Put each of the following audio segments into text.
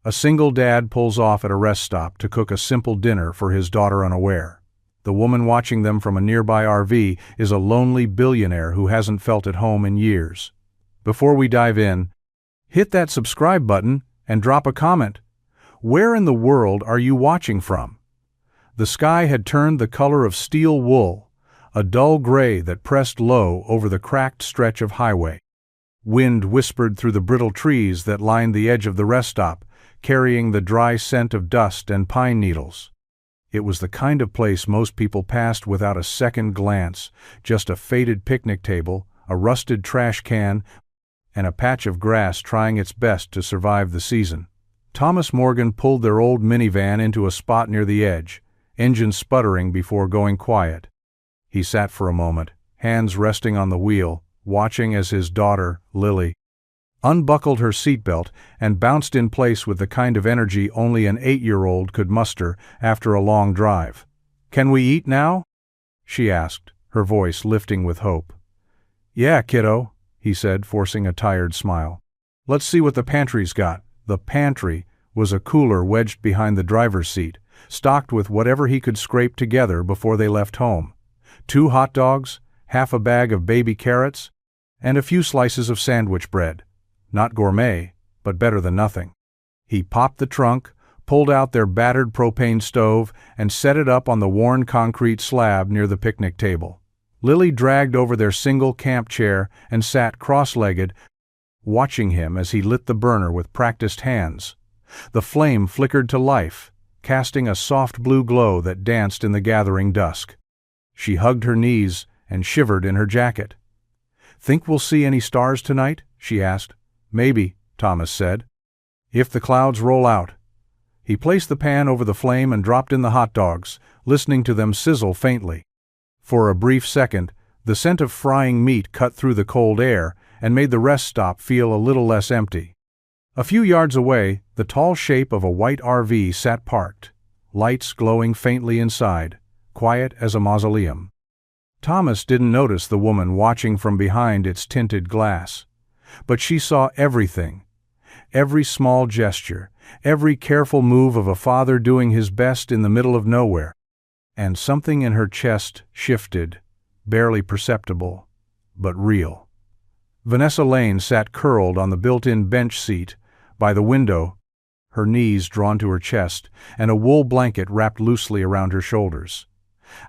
A single dad pulls off at a rest stop to cook a simple dinner for his daughter unaware. The woman watching them from a nearby RV is a lonely billionaire who hasn't felt at home in years. Before we dive in, hit that subscribe button and drop a comment. Where in the world are you watching from? The sky had turned the color of steel wool, a dull gray that pressed low over the cracked stretch of highway. Wind whispered through the brittle trees that lined the edge of the rest stop, carrying the dry scent of dust and pine needles. It was the kind of place most people passed without a second glance, just a faded picnic table, a rusted trash can, and a patch of grass trying its best to survive the season. Thomas Morgan pulled their old minivan into a spot near the edge, engine sputtering before going quiet. He sat for a moment, hands resting on the wheel, watching as his daughter, Lily, unbuckled her seatbelt and bounced in place with the kind of energy only an 8-year-old could muster after a long drive. "Can we eat now?" she asked, her voice lifting with hope. "Yeah, kiddo," he said, forcing a tired smile. "Let's see what the pantry's got." The pantry was a cooler wedged behind the driver's seat, stocked with whatever he could scrape together before they left home. 2 hot dogs, half a bag of baby carrots, and a few slices of sandwich bread. Not gourmet, but better than nothing. He popped the trunk, pulled out their battered propane stove, and set it up on the worn concrete slab near the picnic table. Lily dragged over their single camp chair and sat cross-legged, watching him as he lit the burner with practiced hands. The flame flickered to life, casting a soft blue glow that danced in the gathering dusk. She hugged her knees and shivered in her jacket. "Think we'll see any stars tonight?" she asked. "Maybe," Thomas said. "If the clouds roll out." He placed the pan over the flame and dropped in the hot dogs, listening to them sizzle faintly. For a brief second, the scent of frying meat cut through the cold air and made the rest stop feel a little less empty. A few yards away, the tall shape of a white RV sat parked, lights glowing faintly inside, quiet as a mausoleum. Thomas didn't notice the woman watching from behind its tinted glass. But she saw everything. Every small gesture, every careful move of a father doing his best in the middle of nowhere. And something in her chest shifted, barely perceptible, but real. Vanessa Lane sat curled on the built-in bench seat by the window, her knees drawn to her chest, and a wool blanket wrapped loosely around her shoulders.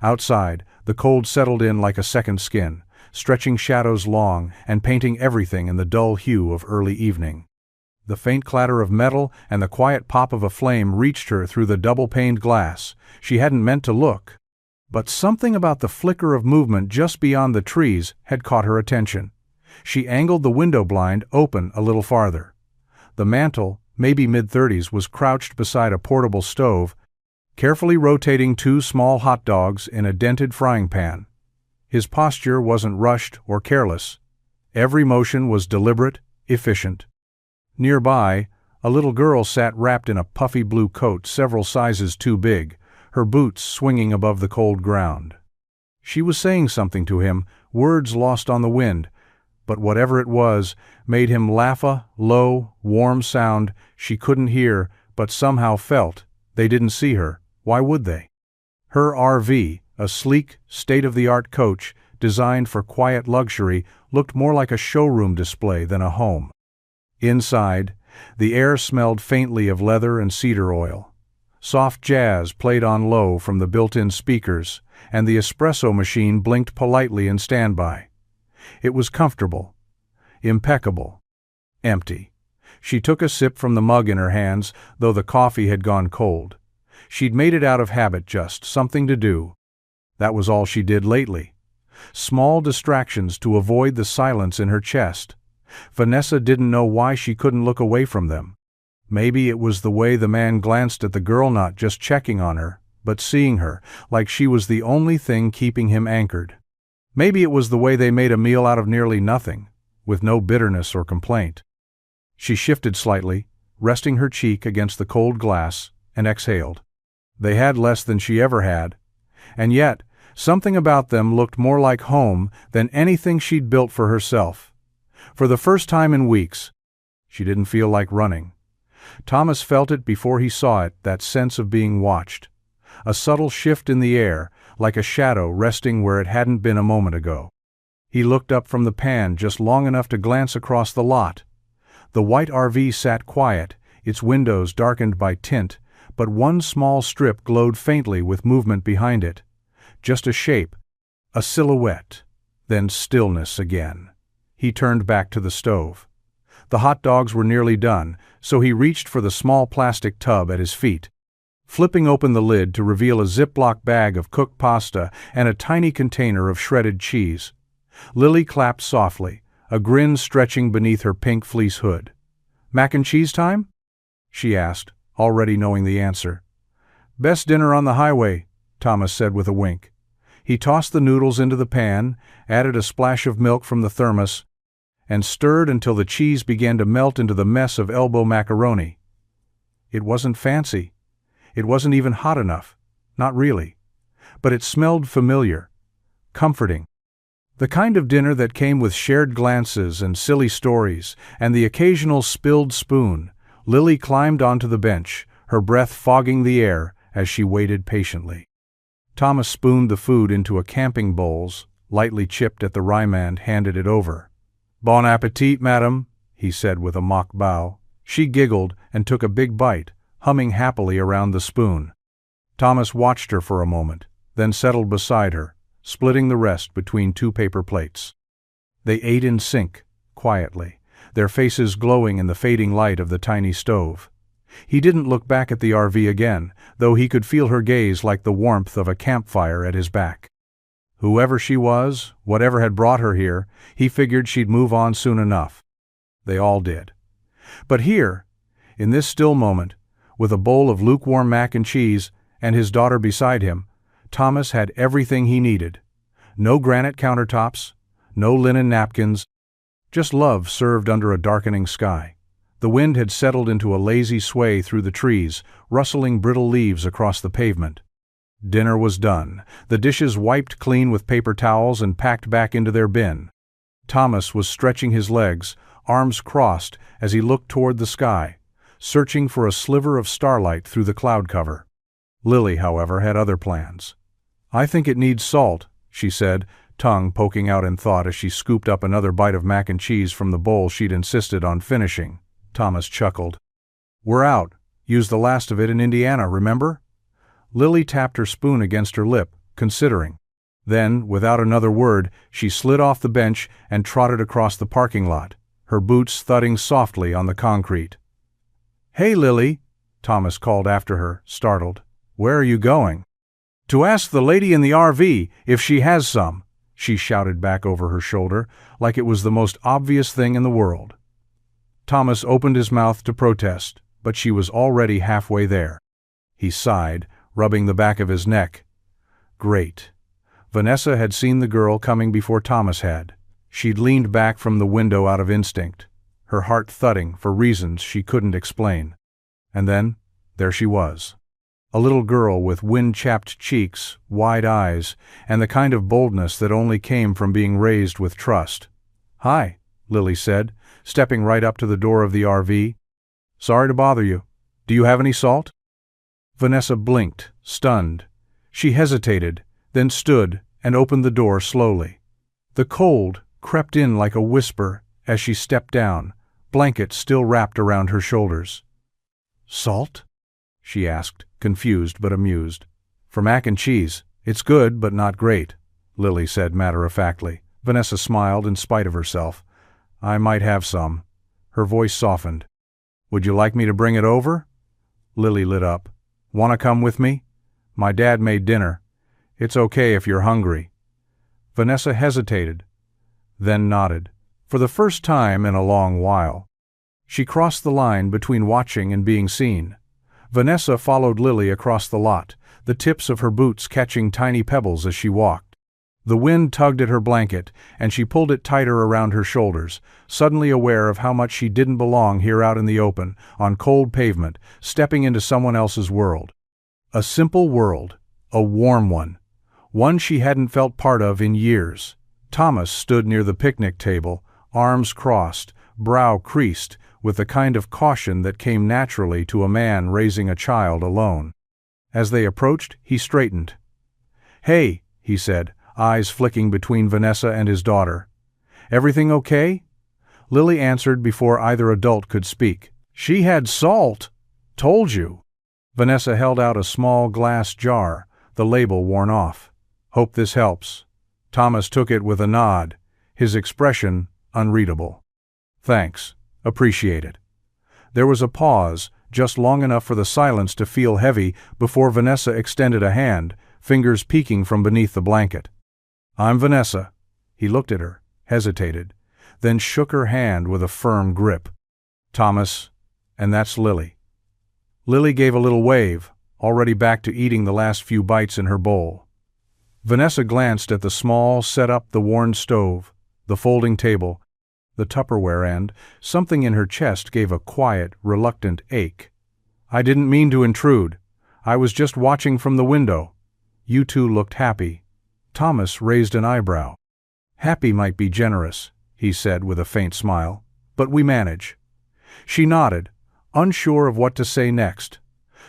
Outside, the cold settled in like a second skin, stretching shadows long and painting everything in the dull hue of early evening. The faint clatter of metal and the quiet pop of a flame reached her through the double-paned glass. She hadn't meant to look. But something about the flicker of movement just beyond the trees had caught her attention. She angled the window blind open a little farther. The mantel, maybe mid-30s, was crouched beside a portable stove, carefully rotating 2 small hot dogs in a dented frying pan. His posture wasn't rushed or careless. Every motion was deliberate, efficient. Nearby, a little girl sat wrapped in a puffy blue coat several sizes too big, her boots swinging above the cold ground. She was saying something to him, words lost on the wind, but whatever it was made him laugh, a low, warm sound she couldn't hear but somehow felt. They didn't see her. Why would they? Her RV, a sleek, state-of-the-art coach designed for quiet luxury, looked more like a showroom display than a home. Inside, the air smelled faintly of leather and cedar oil. Soft jazz played on low from the built-in speakers, and the espresso machine blinked politely in standby. It was comfortable, impeccable, empty. She took a sip from the mug in her hands, though the coffee had gone cold. She'd made it out of habit, just something to do. That was all she did lately. Small distractions to avoid the silence in her chest. Vanessa didn't know why she couldn't look away from them. Maybe it was the way the man glanced at the girl, not just checking on her, but seeing her, like she was the only thing keeping him anchored. Maybe it was the way they made a meal out of nearly nothing, with no bitterness or complaint. She shifted slightly, resting her cheek against the cold glass, and exhaled. They had less than she ever had, and yet something about them looked more like home than anything she'd built for herself. For the first time in weeks, she didn't feel like running. Thomas felt it before he saw it, that sense of being watched. A subtle shift in the air, like a shadow resting where it hadn't been a moment ago. He looked up from the pan just long enough to glance across the lot. The white RV sat quiet, its windows darkened by tint, but one small strip glowed faintly with movement behind it. Just a shape, a silhouette, then stillness again. He turned back to the stove. The hot dogs were nearly done, so he reached for the small plastic tub at his feet. Flipping open the lid to reveal a Ziploc bag of cooked pasta and a tiny container of shredded cheese. Lily clapped softly, a grin stretching beneath her pink fleece hood. "Mac and cheese time?" she asked, already knowing the answer. "Best dinner on the highway," Thomas said with a wink. He tossed the noodles into the pan, added a splash of milk from the thermos, and stirred until the cheese began to melt into the mess of elbow macaroni. It wasn't fancy. It wasn't even hot enough. Not really. But it smelled familiar. Comforting. The kind of dinner that came with shared glances and silly stories, and the occasional spilled spoon. Lily climbed onto the bench, her breath fogging the air as she waited patiently. Thomas spooned the food into a camping bowls, lightly chipped at the rye and handed it over. "Bon appetit, madam," he said with a mock bow. She giggled and took a big bite, humming happily around the spoon. Thomas watched her for a moment, then settled beside her, splitting the rest between two paper plates. They ate in sync, quietly, their faces glowing in the fading light of the tiny stove. He didn't look back at the RV again, though he could feel her gaze like the warmth of a campfire at his back. Whoever she was, whatever had brought her here, he figured she'd move on soon enough. They all did. But here, in this still moment, with a bowl of lukewarm mac and cheese and his daughter beside him, Thomas had everything he needed. No granite countertops, no linen napkins, just love served under a darkening sky. The wind had settled into a lazy sway through the trees, rustling brittle leaves across the pavement. Dinner was done, the dishes wiped clean with paper towels and packed back into their bin. Thomas was stretching his legs, arms crossed, as he looked toward the sky, searching for a sliver of starlight through the cloud cover. Lily, however, had other plans. "I think it needs salt," she said, tongue poking out in thought as she scooped up another bite of mac and cheese from the bowl she'd insisted on finishing. Thomas chuckled. "We're out. Used the last of it in Indiana, remember?" Lily tapped her spoon against her lip, considering. Then, without another word, she slid off the bench and trotted across the parking lot, her boots thudding softly on the concrete. "Hey, Lily," Thomas called after her, startled. "Where are you going?" "To ask the lady in the RV if she has some," she shouted back over her shoulder, like it was the most obvious thing in the world. Thomas opened his mouth to protest, but she was already halfway there. He sighed, rubbing the back of his neck. Great. Vanessa had seen the girl coming before Thomas had. She'd leaned back from the window out of instinct, her heart thudding for reasons she couldn't explain. And then, there she was. A little girl with wind-chapped cheeks, wide eyes, and the kind of boldness that only came from being raised with trust. "Hi," Lily said, stepping right up to the door of the RV. "Sorry to bother you. Do you have any salt?" Vanessa blinked, stunned. She hesitated, then stood and opened the door slowly. The cold crept in like a whisper as she stepped down, blanket still wrapped around her shoulders. "Salt?" she asked, confused but amused. "For mac and cheese. It's good, but not great," Lily said matter-of-factly. Vanessa smiled in spite of herself. "I might have some." Her voice softened. "Would you like me to bring it over?" Lily lit up. "Want to come with me? My dad made dinner. It's okay if you're hungry." Vanessa hesitated, then nodded, for the first time in a long while. She crossed the line between watching and being seen. Vanessa followed Lily across the lot, the tips of her boots catching tiny pebbles as she walked. The wind tugged at her blanket, and she pulled it tighter around her shoulders, suddenly aware of how much she didn't belong here out in the open, on cold pavement, stepping into someone else's world. A simple world, a warm one she hadn't felt part of in years. Thomas stood near the picnic table, arms crossed, brow creased, with the kind of caution that came naturally to a man raising a child alone. As they approached, he straightened. "Hey," he said, eyes flicking between Vanessa and his daughter. "Everything okay?" Lily answered before either adult could speak. "She had salt. Told you." Vanessa held out a small glass jar, the label worn off. "Hope this helps." Thomas took it with a nod, his expression unreadable. "Thanks. Appreciate it." There was a pause, just long enough for the silence to feel heavy before Vanessa extended a hand, fingers peeking from beneath the blanket. "I'm Vanessa." He looked at her, hesitated, then shook her hand with a firm grip. "Thomas, and that's Lily." Lily gave a little wave, already back to eating the last few bites in her bowl. Vanessa glanced at the small setup, the worn stove, the folding table, the Tupperware, and something in her chest gave a quiet, reluctant ache. "I didn't mean to intrude. I was just watching from the window. You two looked happy." Thomas raised an eyebrow. "Happy might be generous," he said with a faint smile, "but we manage." She nodded, unsure of what to say next.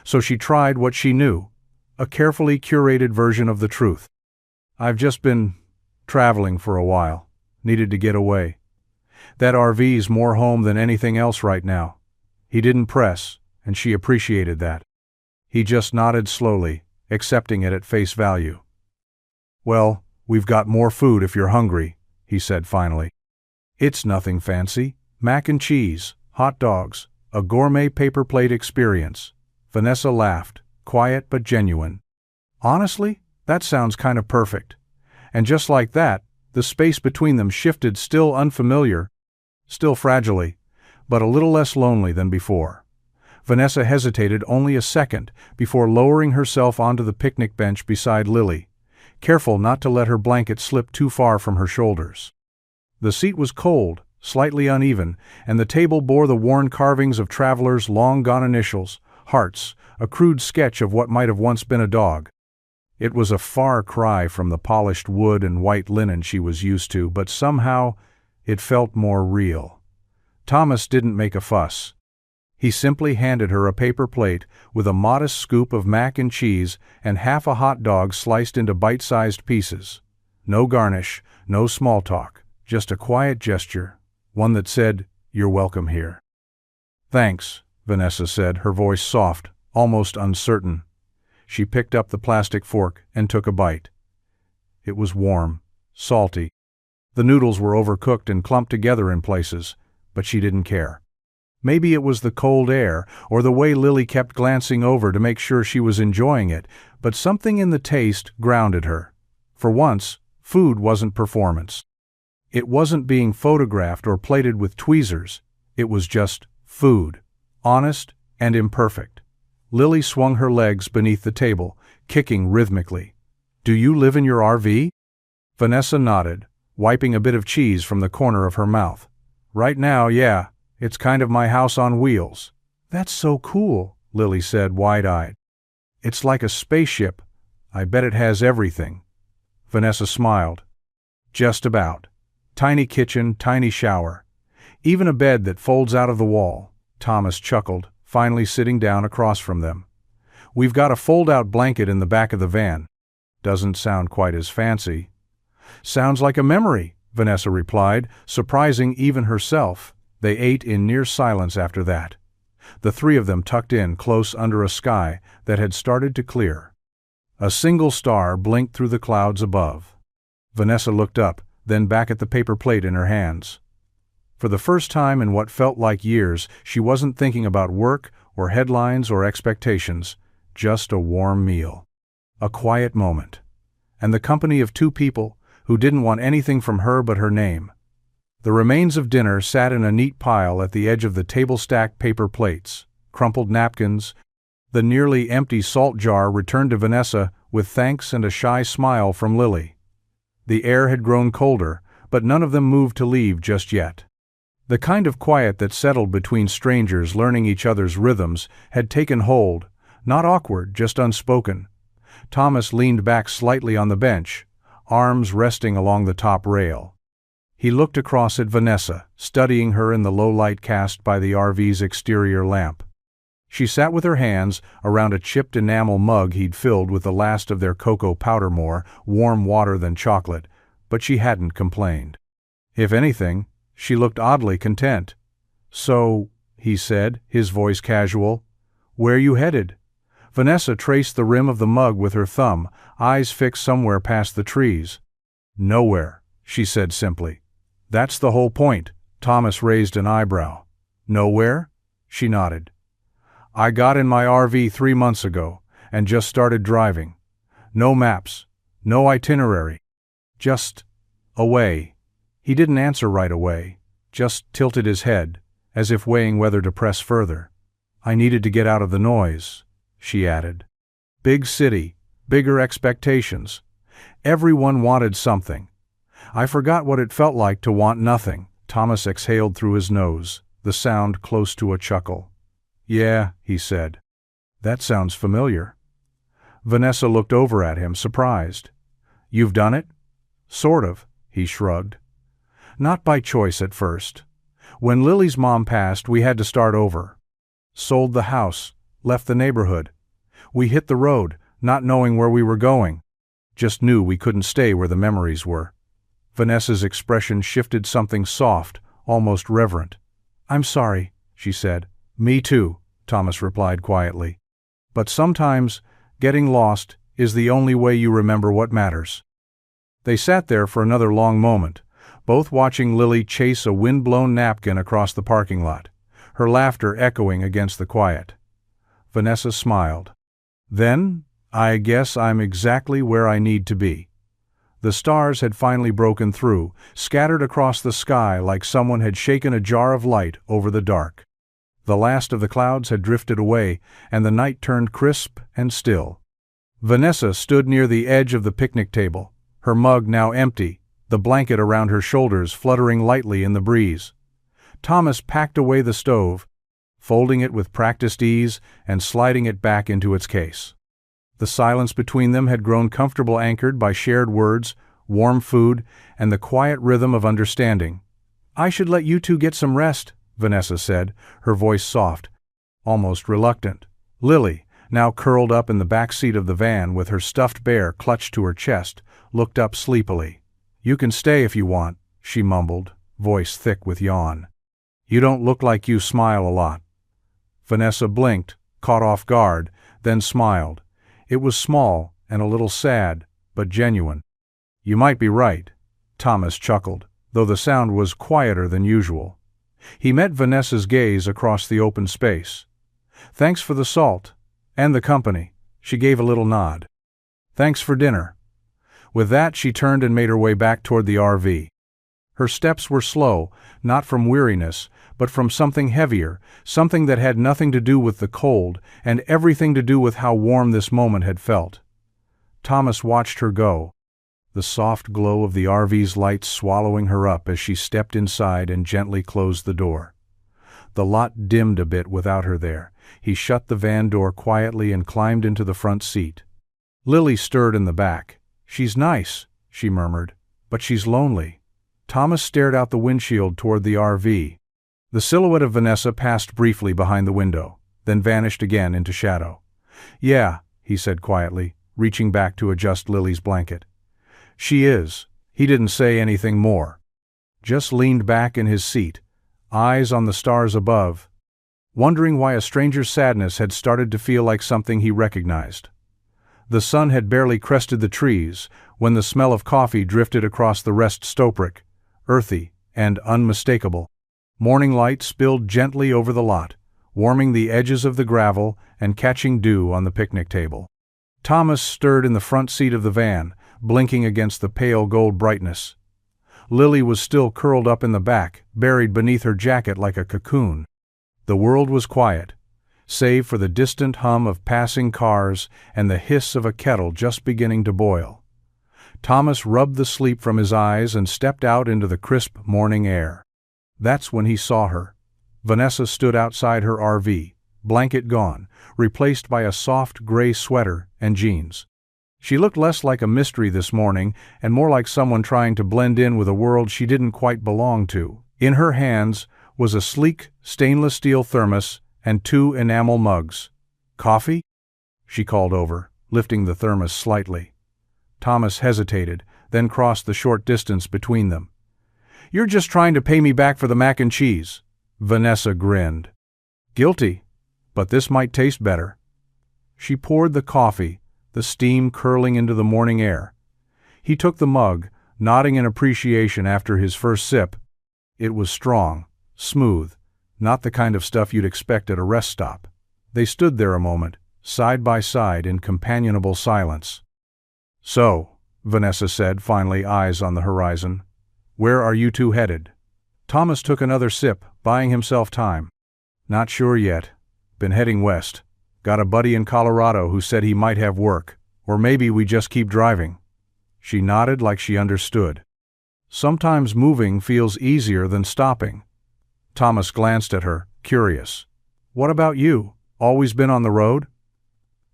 So she tried what she knew, a carefully curated version of the truth. "I've just been traveling for a while. Needed to get away. That RV's more home than anything else right now." He didn't press, and she appreciated that. He just nodded slowly, accepting it at face value. "Well, we've got more food if you're hungry," he said finally. "It's nothing fancy. Mac and cheese, hot dogs, a gourmet paper plate experience." Vanessa laughed, quiet but genuine. "Honestly, that sounds kind of perfect." And just like that, the space between them shifted, still unfamiliar, still fragilely, but a little less lonely than before. Vanessa hesitated only a second before lowering herself onto the picnic bench beside Lily, careful not to let her blanket slip too far from her shoulders. The seat was cold, slightly uneven, and the table bore the worn carvings of travelers' long-gone initials, hearts, a crude sketch of what might have once been a dog. It was a far cry from the polished wood and white linen she was used to, but somehow it felt more real. Thomas didn't make a fuss. He simply handed her a paper plate with a modest scoop of mac and cheese and half a hot dog sliced into bite-sized pieces. No garnish, no small talk, just a quiet gesture, one that said, "You're welcome here." "Thanks," Vanessa said, her voice soft, almost uncertain. She picked up the plastic fork and took a bite. It was warm, salty. The noodles were overcooked and clumped together in places, but she didn't care. Maybe it was the cold air, or the way Lily kept glancing over to make sure she was enjoying it, but something in the taste grounded her. For once, food wasn't performance. It wasn't being photographed or plated with tweezers. It was just food, honest and imperfect. Lily swung her legs beneath the table, kicking rhythmically. "Do you live in your RV?" Vanessa nodded, wiping a bit of cheese from the corner of her mouth. "Right now, yeah. It's kind of my house on wheels." "That's so cool," Lily said, wide-eyed. "It's like a spaceship. I bet it has everything." Vanessa smiled. "Just about. Tiny kitchen, tiny shower. Even a bed that folds out of the wall." Thomas chuckled, finally sitting down across from them. "We've got a fold-out blanket in the back of the van." "Doesn't sound quite as fancy." "Sounds like a memory," Vanessa replied, surprising even herself. They ate in near silence after that. The three of them tucked in close under a sky that had started to clear. A single star blinked through the clouds above. Vanessa looked up, then back at the paper plate in her hands. For the first time in what felt like years, she wasn't thinking about work or headlines or expectations, just a warm meal. A quiet moment. And the company of two people who didn't want anything from her but her name. The remains of dinner sat in a neat pile at the edge of the table-stacked paper plates, crumpled napkins. The nearly empty salt jar returned to Vanessa with thanks and a shy smile from Lily. The air had grown colder, but none of them moved to leave just yet. The kind of quiet that settled between strangers learning each other's rhythms had taken hold, not awkward, just unspoken. Thomas leaned back slightly on the bench, arms resting along the top rail. He looked across at Vanessa, studying her in the low light cast by the RV's exterior lamp. She sat with her hands around a chipped enamel mug he'd filled with the last of their cocoa powder, more warm water than chocolate, but she hadn't complained. If anything, she looked oddly content. "So," he said, his voice casual, "where you headed?" Vanessa traced the rim of the mug with her thumb, eyes fixed somewhere past the trees. "Nowhere," she said simply. "That's the whole point." Thomas raised an eyebrow. "Nowhere?" She nodded. "I got in my RV 3 months ago, and just started driving. No maps, no itinerary. Just away." He didn't answer right away, just tilted his head, as if weighing whether to press further. "I needed to get out of the noise," she added. "Big city, bigger expectations. Everyone wanted something. I forgot what it felt like to want nothing." Thomas exhaled through his nose, the sound close to a chuckle. "Yeah," he said. "That sounds familiar." Vanessa looked over at him, surprised. "You've done it?" "Sort of," he shrugged. "Not by choice at first. When Lily's mom passed, we had to start over. Sold the house, left the neighborhood. We hit the road, not knowing where we were going. Just knew we couldn't stay where the memories were." Vanessa's expression shifted, something soft, almost reverent. "I'm sorry," she said. "Me too," Thomas replied quietly. "But sometimes, getting lost is the only way you remember what matters." They sat there for another long moment, both watching Lily chase a wind-blown napkin across the parking lot, her laughter echoing against the quiet. Vanessa smiled. "Then, I guess I'm exactly where I need to be." The stars had finally broken through, scattered across the sky like someone had shaken a jar of light over the dark. The last of the clouds had drifted away, and the night turned crisp and still. Vanessa stood near the edge of the picnic table, her mug now empty, the blanket around her shoulders fluttering lightly in the breeze. Thomas packed away the stove, folding it with practiced ease and sliding it back into its case. The silence between them had grown comfortable, anchored by shared words, warm food, and the quiet rhythm of understanding. "I should let you two get some rest," Vanessa said, her voice soft, almost reluctant. Lily, now curled up in the back seat of the van with her stuffed bear clutched to her chest, looked up sleepily. "You can stay if you want," she mumbled, voice thick with yawn. "You don't look like you smile a lot." Vanessa blinked, caught off guard, then smiled. It was small and a little sad, but genuine. "You might be right," Thomas chuckled, though the sound was quieter than usual. He met Vanessa's gaze across the open space. "Thanks for the salt. And the company." She gave a little nod. "Thanks for dinner." With that, she turned and made her way back toward the RV. Her steps were slow, not from weariness, but from something heavier, something that had nothing to do with the cold and everything to do with how warm this moment had felt. Thomas watched her go, the soft glow of the RV's lights swallowing her up as she stepped inside and gently closed the door. The lot dimmed a bit without her there. He shut the van door quietly and climbed into the front seat. Lily stirred in the back. "She's nice," she murmured, "but she's lonely." Thomas stared out the windshield toward the RV. The silhouette of Vanessa passed briefly behind the window, then vanished again into shadow. "Yeah," he said quietly, reaching back to adjust Lily's blanket. "She is." He didn't say anything more. Just leaned back in his seat, eyes on the stars above, wondering why a stranger's sadness had started to feel like something he recognized. The sun had barely crested the trees when the smell of coffee drifted across the rest stoprick, earthy and unmistakable. Morning light spilled gently over the lot, warming the edges of the gravel and catching dew on the picnic table. Thomas stirred in the front seat of the van, blinking against the pale gold brightness. Lily was still curled up in the back, buried beneath her jacket like a cocoon. The world was quiet, save for the distant hum of passing cars and the hiss of a kettle just beginning to boil. Thomas rubbed the sleep from his eyes and stepped out into the crisp morning air. That's when he saw her. Vanessa stood outside her RV, blanket gone, replaced by a soft gray sweater and jeans. She looked less like a mystery this morning and more like someone trying to blend in with a world she didn't quite belong to. In her hands was a sleek stainless steel thermos and 2 enamel mugs. "Coffee?" she called over, lifting the thermos slightly. Thomas hesitated, then crossed the short distance between them. "You're just trying to pay me back for the mac and cheese." Vanessa grinned. "Guilty, but this might taste better." She poured the coffee, the steam curling into the morning air. He took the mug, nodding in appreciation after his first sip. It was strong, smooth, not the kind of stuff you'd expect at a rest stop. They stood there a moment, side by side in companionable silence. "So," Vanessa said, finally, eyes on the horizon, "where are you two headed?" Thomas took another sip, buying himself time. "Not sure yet. Been heading west. Got a buddy in Colorado who said he might have work, or maybe we just keep driving." She nodded like she understood. "Sometimes moving feels easier than stopping." Thomas glanced at her, curious. "What about you? Always been on the road?"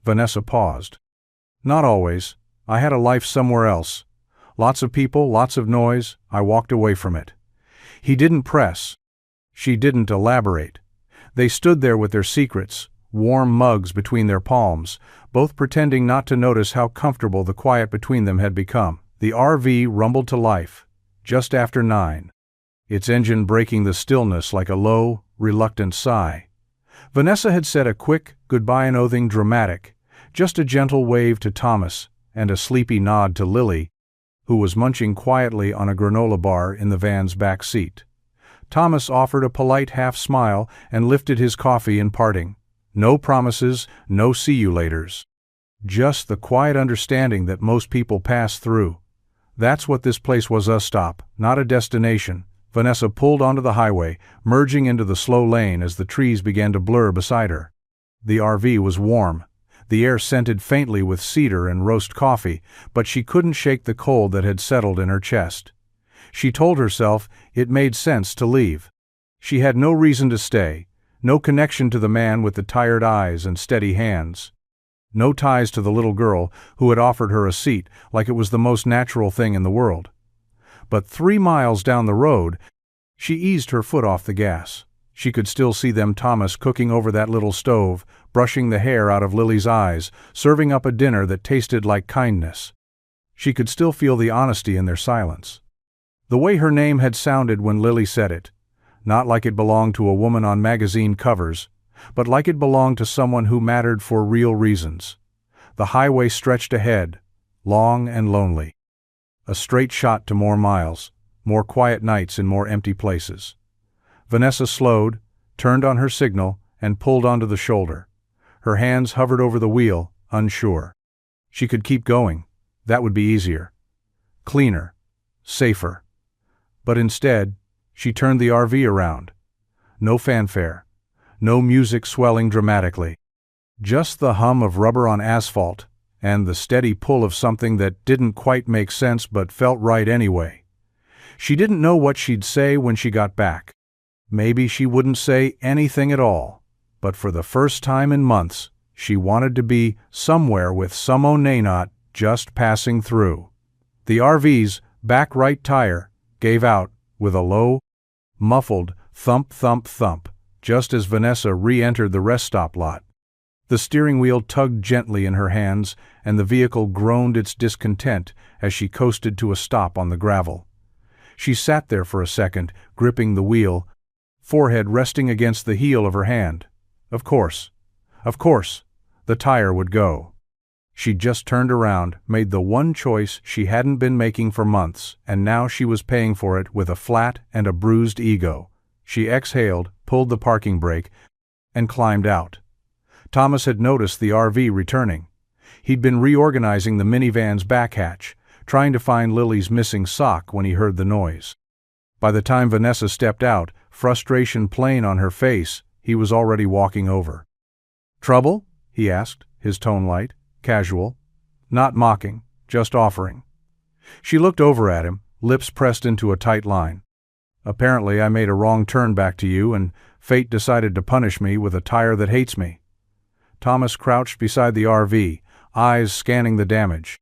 Vanessa paused. "Not always. I had a life somewhere else. Lots of people, lots of noise. I walked away from it." He didn't press. She didn't elaborate. They stood there with their secrets, warm mugs between their palms, both pretending not to notice how comfortable the quiet between them had become. The RV rumbled to life, just after 9, its engine breaking the stillness like a low, reluctant sigh. Vanessa had said a quick goodbye, nothing dramatic, just a gentle wave to Thomas and a sleepy nod to Lily, who was munching quietly on a granola bar in the van's back seat. Thomas offered a polite half-smile and lifted his coffee in parting. No promises, no see-you-laters. Just the quiet understanding that most people pass through. That's what this place was, a stop, not a destination. Vanessa pulled onto the highway, merging into the slow lane as the trees began to blur beside her. The RV was warm. The air scented faintly with cedar and roast coffee, but she couldn't shake the cold that had settled in her chest. She told herself it made sense to leave. She had no reason to stay, no connection to the man with the tired eyes and steady hands. No ties to the little girl who had offered her a seat like it was the most natural thing in the world. But 3 miles down the road, she eased her foot off the gas. She could still see them, Thomas cooking over that little stove, brushing the hair out of Lily's eyes, serving up a dinner that tasted like kindness. She could still feel the honesty in their silence. The way her name had sounded when Lily said it, not like it belonged to a woman on magazine covers, but like it belonged to someone who mattered for real reasons. The highway stretched ahead, long and lonely. A straight shot to more miles, more quiet nights in more empty places. Vanessa slowed, turned on her signal, and pulled onto the shoulder. Her hands hovered over the wheel, unsure. She could keep going. That would be easier. Cleaner. Safer. But instead, she turned the RV around. No fanfare. No music swelling dramatically. Just the hum of rubber on asphalt, and the steady pull of something that didn't quite make sense but felt right anyway. She didn't know what she'd say when she got back. Maybe she wouldn't say anything at all, but for the first time in months, she wanted to be somewhere with someone not just passing through. The RV's back right tire gave out with a low, muffled thump thump thump, just as Vanessa re-entered the rest stop lot. The steering wheel tugged gently in her hands, and the vehicle groaned its discontent as she coasted to a stop on the gravel. She sat there for a second, gripping the wheel, forehead resting against the heel of her hand. Of course, the tire would go. She'd just turned around, made the one choice she hadn't been making for months, and now she was paying for it with a flat and a bruised ego. She exhaled, pulled the parking brake, and climbed out. Thomas had noticed the RV returning. He'd been reorganizing the minivan's back hatch, trying to find Lily's missing sock when he heard the noise. By the time Vanessa stepped out, frustration plain on her face, he was already walking over. "Trouble?" he asked, his tone light, casual. Not mocking, just offering. She looked over at him, lips pressed into a tight line. "Apparently I made a wrong turn back to you, and fate decided to punish me with a tire that hates me." Thomas crouched beside the RV, eyes scanning the damage.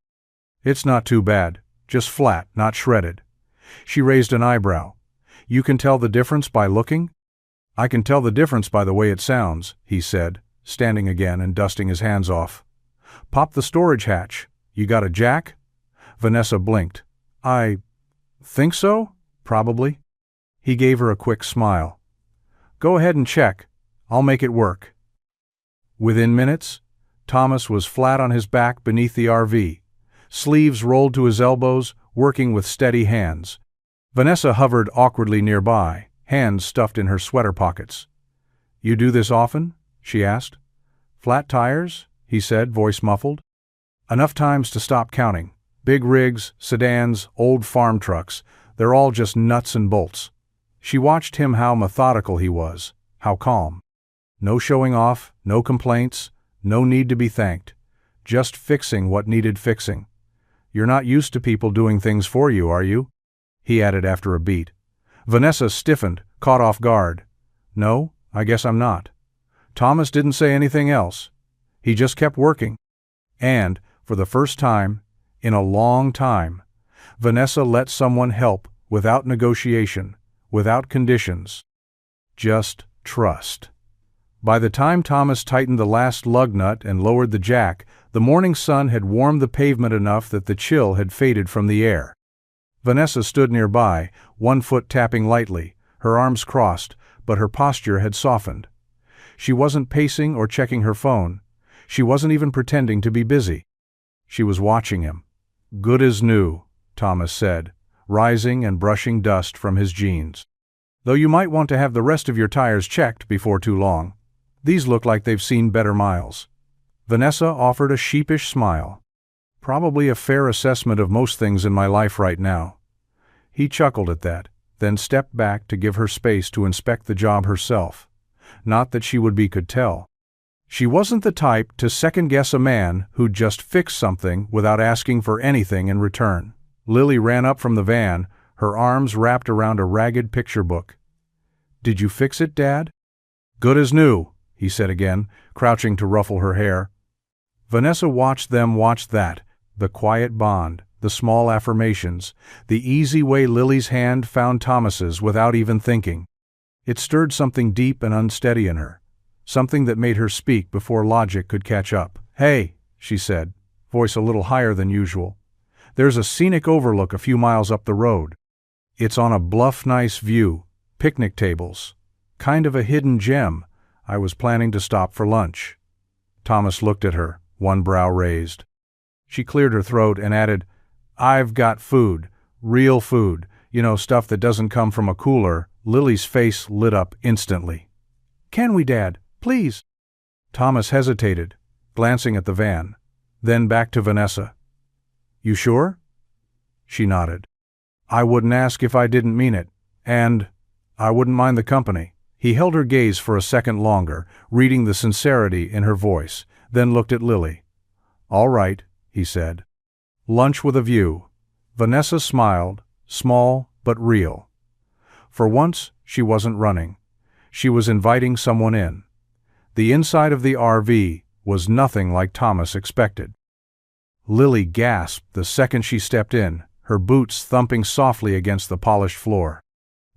"It's not too bad, just flat, not shredded." She raised an eyebrow. "You can tell the difference by looking?" "I can tell the difference by the way it sounds," he said, standing again and dusting his hands off. "Pop the storage hatch. You got a jack?" Vanessa blinked. "I think so, probably." He gave her a quick smile. "Go ahead and check. I'll make it work." Within minutes, Thomas was flat on his back beneath the RV, sleeves rolled to his elbows, working with steady hands. Vanessa hovered awkwardly nearby, hands stuffed in her sweater pockets. "You do this often?" she asked. "Flat tires?" he said, voice muffled. "Enough times to stop counting. Big rigs, sedans, old farm trucks, they're all just nuts and bolts." She watched him, how methodical he was, how calm. No showing off, no complaints, no need to be thanked. Just fixing what needed fixing. "You're not used to people doing things for you, are you?" he added after a beat. Vanessa stiffened, caught off guard. "No, I guess I'm not." Thomas didn't say anything else. He just kept working. And, for the first time, in a long time, Vanessa let someone help without negotiation, without conditions. Just trust. By the time Thomas tightened the last lug nut and lowered the jack, the morning sun had warmed the pavement enough that the chill had faded from the air. Vanessa stood nearby, one foot tapping lightly, her arms crossed, but her posture had softened. She wasn't pacing or checking her phone. She wasn't even pretending to be busy. She was watching him. "Good as new," Thomas said, rising and brushing dust from his jeans. "Though you might want to have the rest of your tires checked before too long. These look like they've seen better miles." Vanessa offered a sheepish smile. "Probably a fair assessment of most things in my life right now." He chuckled at that, then stepped back to give her space to inspect the job herself. Not that she could tell. She wasn't the type to second-guess a man who'd just fixed something without asking for anything in return. Lily ran up from the van, her arms wrapped around a ragged picture book. "Did you fix it, Dad?" "Good as new," he said again, crouching to ruffle her hair. Vanessa watched them watch that, the quiet bond, the small affirmations, the easy way Lily's hand found Thomas's without even thinking. It stirred something deep and unsteady in her, something that made her speak before logic could catch up. "Hey," she said, voice a little higher than usual. "There's a scenic overlook a few miles up the road. It's on a bluff, nice view, picnic tables. Kind of a hidden gem. I was planning to stop for lunch." Thomas looked at her, one brow raised. She cleared her throat and added, "I've got food, real food, stuff that doesn't come from a cooler." Lily's face lit up instantly. "Can we, Dad? Please?" Thomas hesitated, glancing at the van, then back to Vanessa. "You sure?" She nodded. "I wouldn't ask if I didn't mean it, and I wouldn't mind the company." He held her gaze for a second longer, reading the sincerity in her voice, then looked at Lily. "All right," he said. "Lunch with a view." Vanessa smiled, small but real. For once, she wasn't running. She was inviting someone in. The inside of the RV was nothing like Thomas expected. Lily gasped the second she stepped in, her boots thumping softly against the polished floor.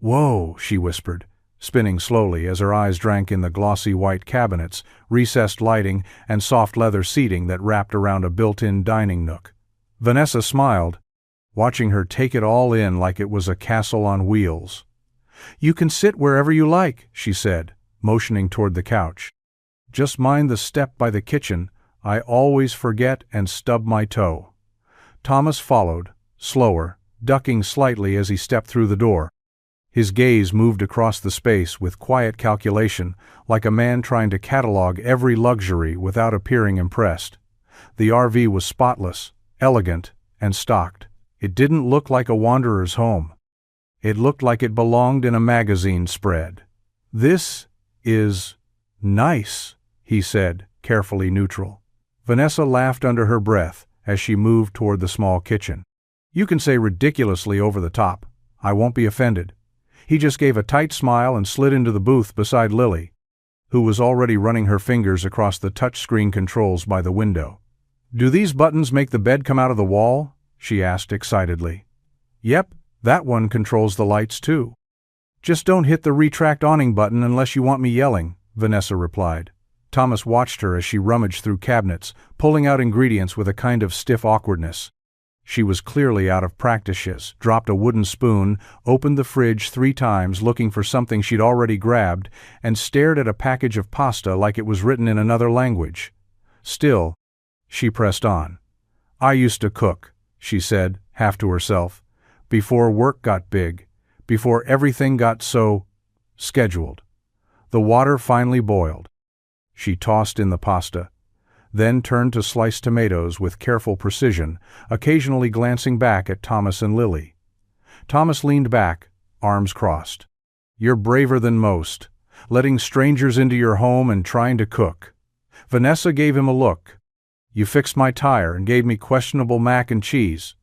"Whoa," she whispered, spinning slowly as her eyes drank in the glossy white cabinets, recessed lighting, and soft leather seating that wrapped around a built-in dining nook. Vanessa smiled, watching her take it all in like it was a castle on wheels. "You can sit wherever you like," she said, motioning toward the couch. "Just mind the step by the kitchen. I always forget and stub my toe." Thomas followed, slower, ducking slightly as he stepped through the door. His gaze moved across the space with quiet calculation, like a man trying to catalog every luxury without appearing impressed. The RV was spotless, elegant, and stocked. It didn't look like a wanderer's home. It looked like it belonged in a magazine spread. "This is nice," he said, carefully neutral. Vanessa laughed under her breath as she moved toward the small kitchen. "You can say ridiculously over the top. I won't be offended." He just gave a tight smile and slid into the booth beside Lily, who was already running her fingers across the touchscreen controls by the window. "Do these buttons make the bed come out of the wall?" she asked excitedly. "Yep, that one controls the lights too." "Just don't hit the retract awning button unless you want me yelling," Vanessa replied. Thomas watched her as she rummaged through cabinets, pulling out ingredients with a kind of stiff awkwardness. She was clearly out of practice, dropped a wooden spoon, opened the fridge 3 times looking for something she'd already grabbed, and stared at a package of pasta like it was written in another language. Still, she pressed on. "I used to cook," she said, half to herself, "before work got big, before everything got so scheduled." The water finally boiled. She tossed in the pasta, then turned to slice tomatoes with careful precision, occasionally glancing back at Thomas and Lily. Thomas leaned back, arms crossed. "You're braver than most, letting strangers into your home and trying to cook." Vanessa gave him a look. "You fixed my tire and gave me questionable mac and cheese.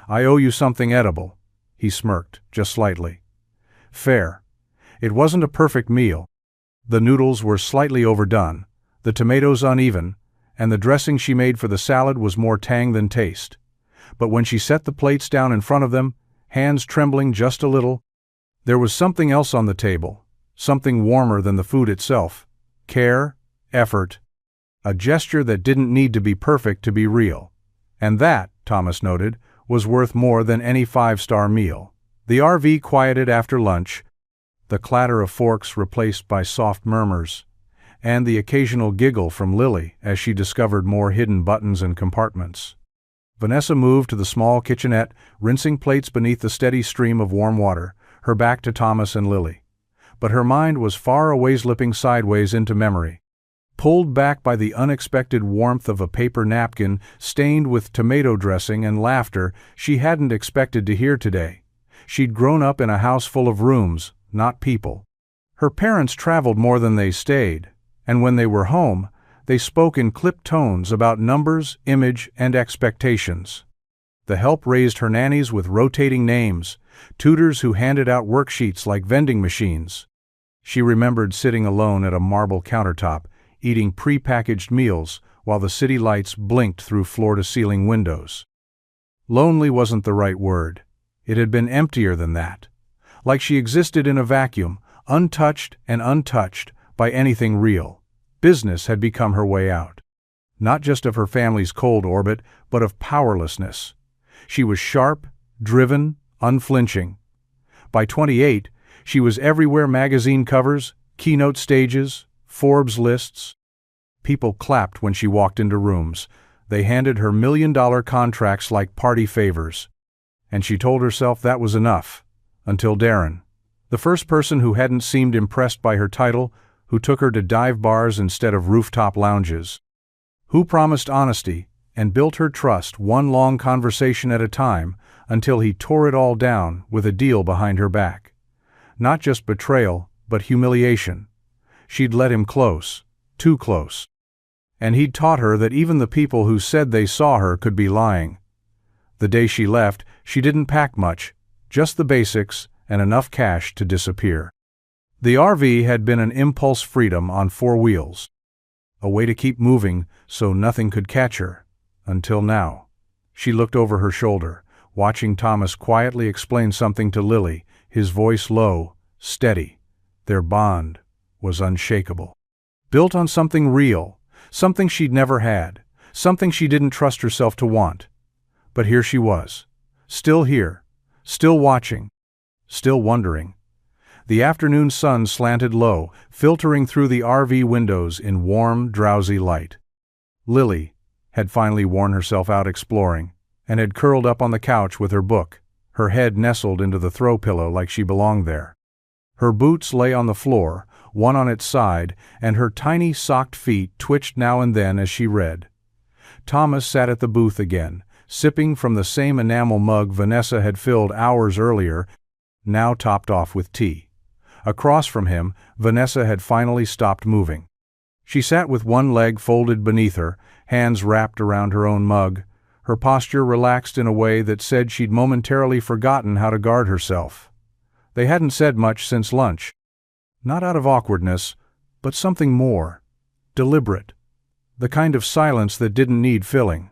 I owe you something edible." He smirked, just slightly. "Fair. It wasn't a perfect meal. The noodles were slightly overdone, the tomatoes uneven, and the dressing she made for the salad was more tang than taste. But when she set the plates down in front of them, hands trembling just a little, there was something else on the table, something warmer than the food itself. Care, effort, a gesture that didn't need to be perfect to be real. And that, Thomas noted, was worth more than any 5-star meal. The RV quieted after lunch, the clatter of forks replaced by soft murmurs, and the occasional giggle from Lily as she discovered more hidden buttons and compartments. Vanessa moved to the small kitchenette, rinsing plates beneath the steady stream of warm water, her back to Thomas and Lily. But her mind was far away, slipping sideways into memory. Pulled back by the unexpected warmth of a paper napkin stained with tomato dressing and laughter she hadn't expected to hear today. She'd grown up in a house full of rooms, not people. Her parents traveled more than they stayed, and when they were home, they spoke in clipped tones about numbers, image, and expectations. The help raised her nannies with rotating names, tutors who handed out worksheets like vending machines. She remembered sitting alone at a marble countertop, eating pre-packaged meals while the city lights blinked through floor-to-ceiling windows. Lonely wasn't the right word. It had been emptier than that. Like she existed in a vacuum, untouched and untouched by anything real. Business had become her way out. Not just of her family's cold orbit, but of powerlessness. She was sharp, driven, unflinching. By 28, she was everywhere: magazine covers, keynote stages, Forbes lists. People clapped when she walked into rooms. They handed her $1-million contracts like party favors. And she told herself that was enough. Until Darren, the first person who hadn't seemed impressed by her title, who took her to dive bars instead of rooftop lounges, who promised honesty and built her trust one long conversation at a time until he tore it all down with a deal behind her back. Not just betrayal, but humiliation. She'd let him close, too close. And he'd taught her that even the people who said they saw her could be lying. The day she left, she didn't pack much, just the basics and enough cash to disappear. The RV had been an impulse freedom on 4 wheels. A way to keep moving so nothing could catch her. Until now. She looked over her shoulder, watching Thomas quietly explain something to Lily, his voice low, steady. Their bond was unshakable. Built on something real, something she'd never had, something she didn't trust herself to want. But here she was, still here, still watching, still wondering. The afternoon sun slanted low, filtering through the RV windows in warm, drowsy light. Lily had finally worn herself out exploring, and had curled up on the couch with her book, her head nestled into the throw pillow like she belonged there. Her boots lay on the floor, one on its side, and her tiny socked feet twitched now and then as she read. Thomas sat at the booth again, sipping from the same enamel mug Vanessa had filled hours earlier, now topped off with tea. Across from him, Vanessa had finally stopped moving. She sat with one leg folded beneath her, hands wrapped around her own mug, her posture relaxed in a way that said she'd momentarily forgotten how to guard herself. They hadn't said much since lunch. Not out of awkwardness, but something more, deliberate. The kind of silence that didn't need filling.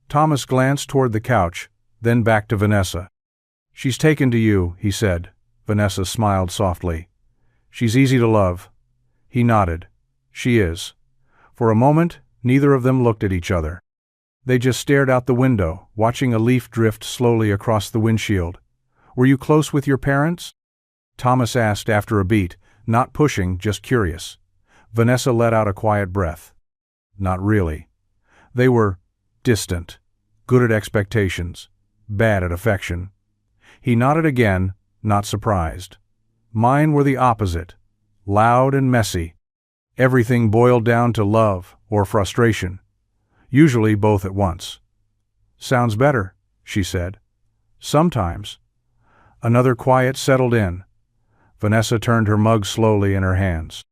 Thomas glanced toward the couch, then back to Vanessa. "She's taken to you," he said. Vanessa smiled softly. "She's easy to love." He nodded. "She is." For a moment, neither of them looked at each other. They just stared out the window, watching a leaf drift slowly across the windshield. "Were you close with your parents?" Thomas asked after a beat, not pushing, just curious. Vanessa let out a quiet breath. "Not really. They were distant, good at expectations, bad at affection." He nodded again, not surprised. "Mine were the opposite, loud and messy. Everything boiled down to love or frustration, usually both at once." "Sounds better," she said. "Sometimes." Another quiet settled in. Vanessa turned her mug slowly in her hands.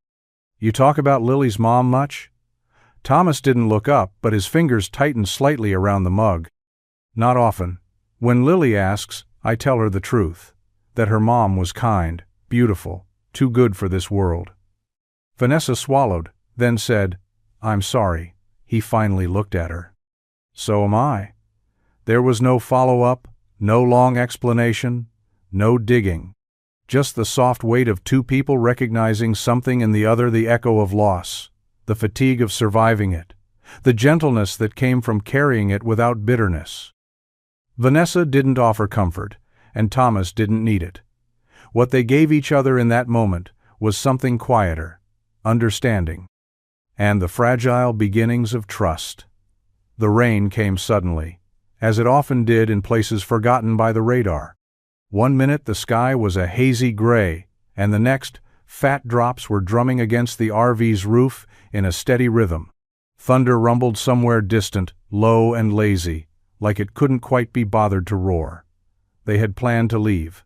"You talk about Lily's mom much?" Thomas didn't look up, but his fingers tightened slightly around the mug. "Not often. When Lily asks, I tell her the truth. That her mom was kind, beautiful, too good for this world." Vanessa swallowed, then said, "I'm sorry." He finally looked at her. "So am I." There was no follow-up, no long explanation, no digging. Just the soft weight of two people recognizing something in the other, the echo of loss, the fatigue of surviving it, the gentleness that came from carrying it without bitterness. Vanessa didn't offer comfort, and Thomas didn't need it. What they gave each other in that moment was something quieter, understanding, and the fragile beginnings of trust. The rain came suddenly, as it often did in places forgotten by the radar. One minute the sky was a hazy gray, and the next, fat drops were drumming against the RV's roof in a steady rhythm. Thunder rumbled somewhere distant, low and lazy, like it couldn't quite be bothered to roar. They had planned to leave.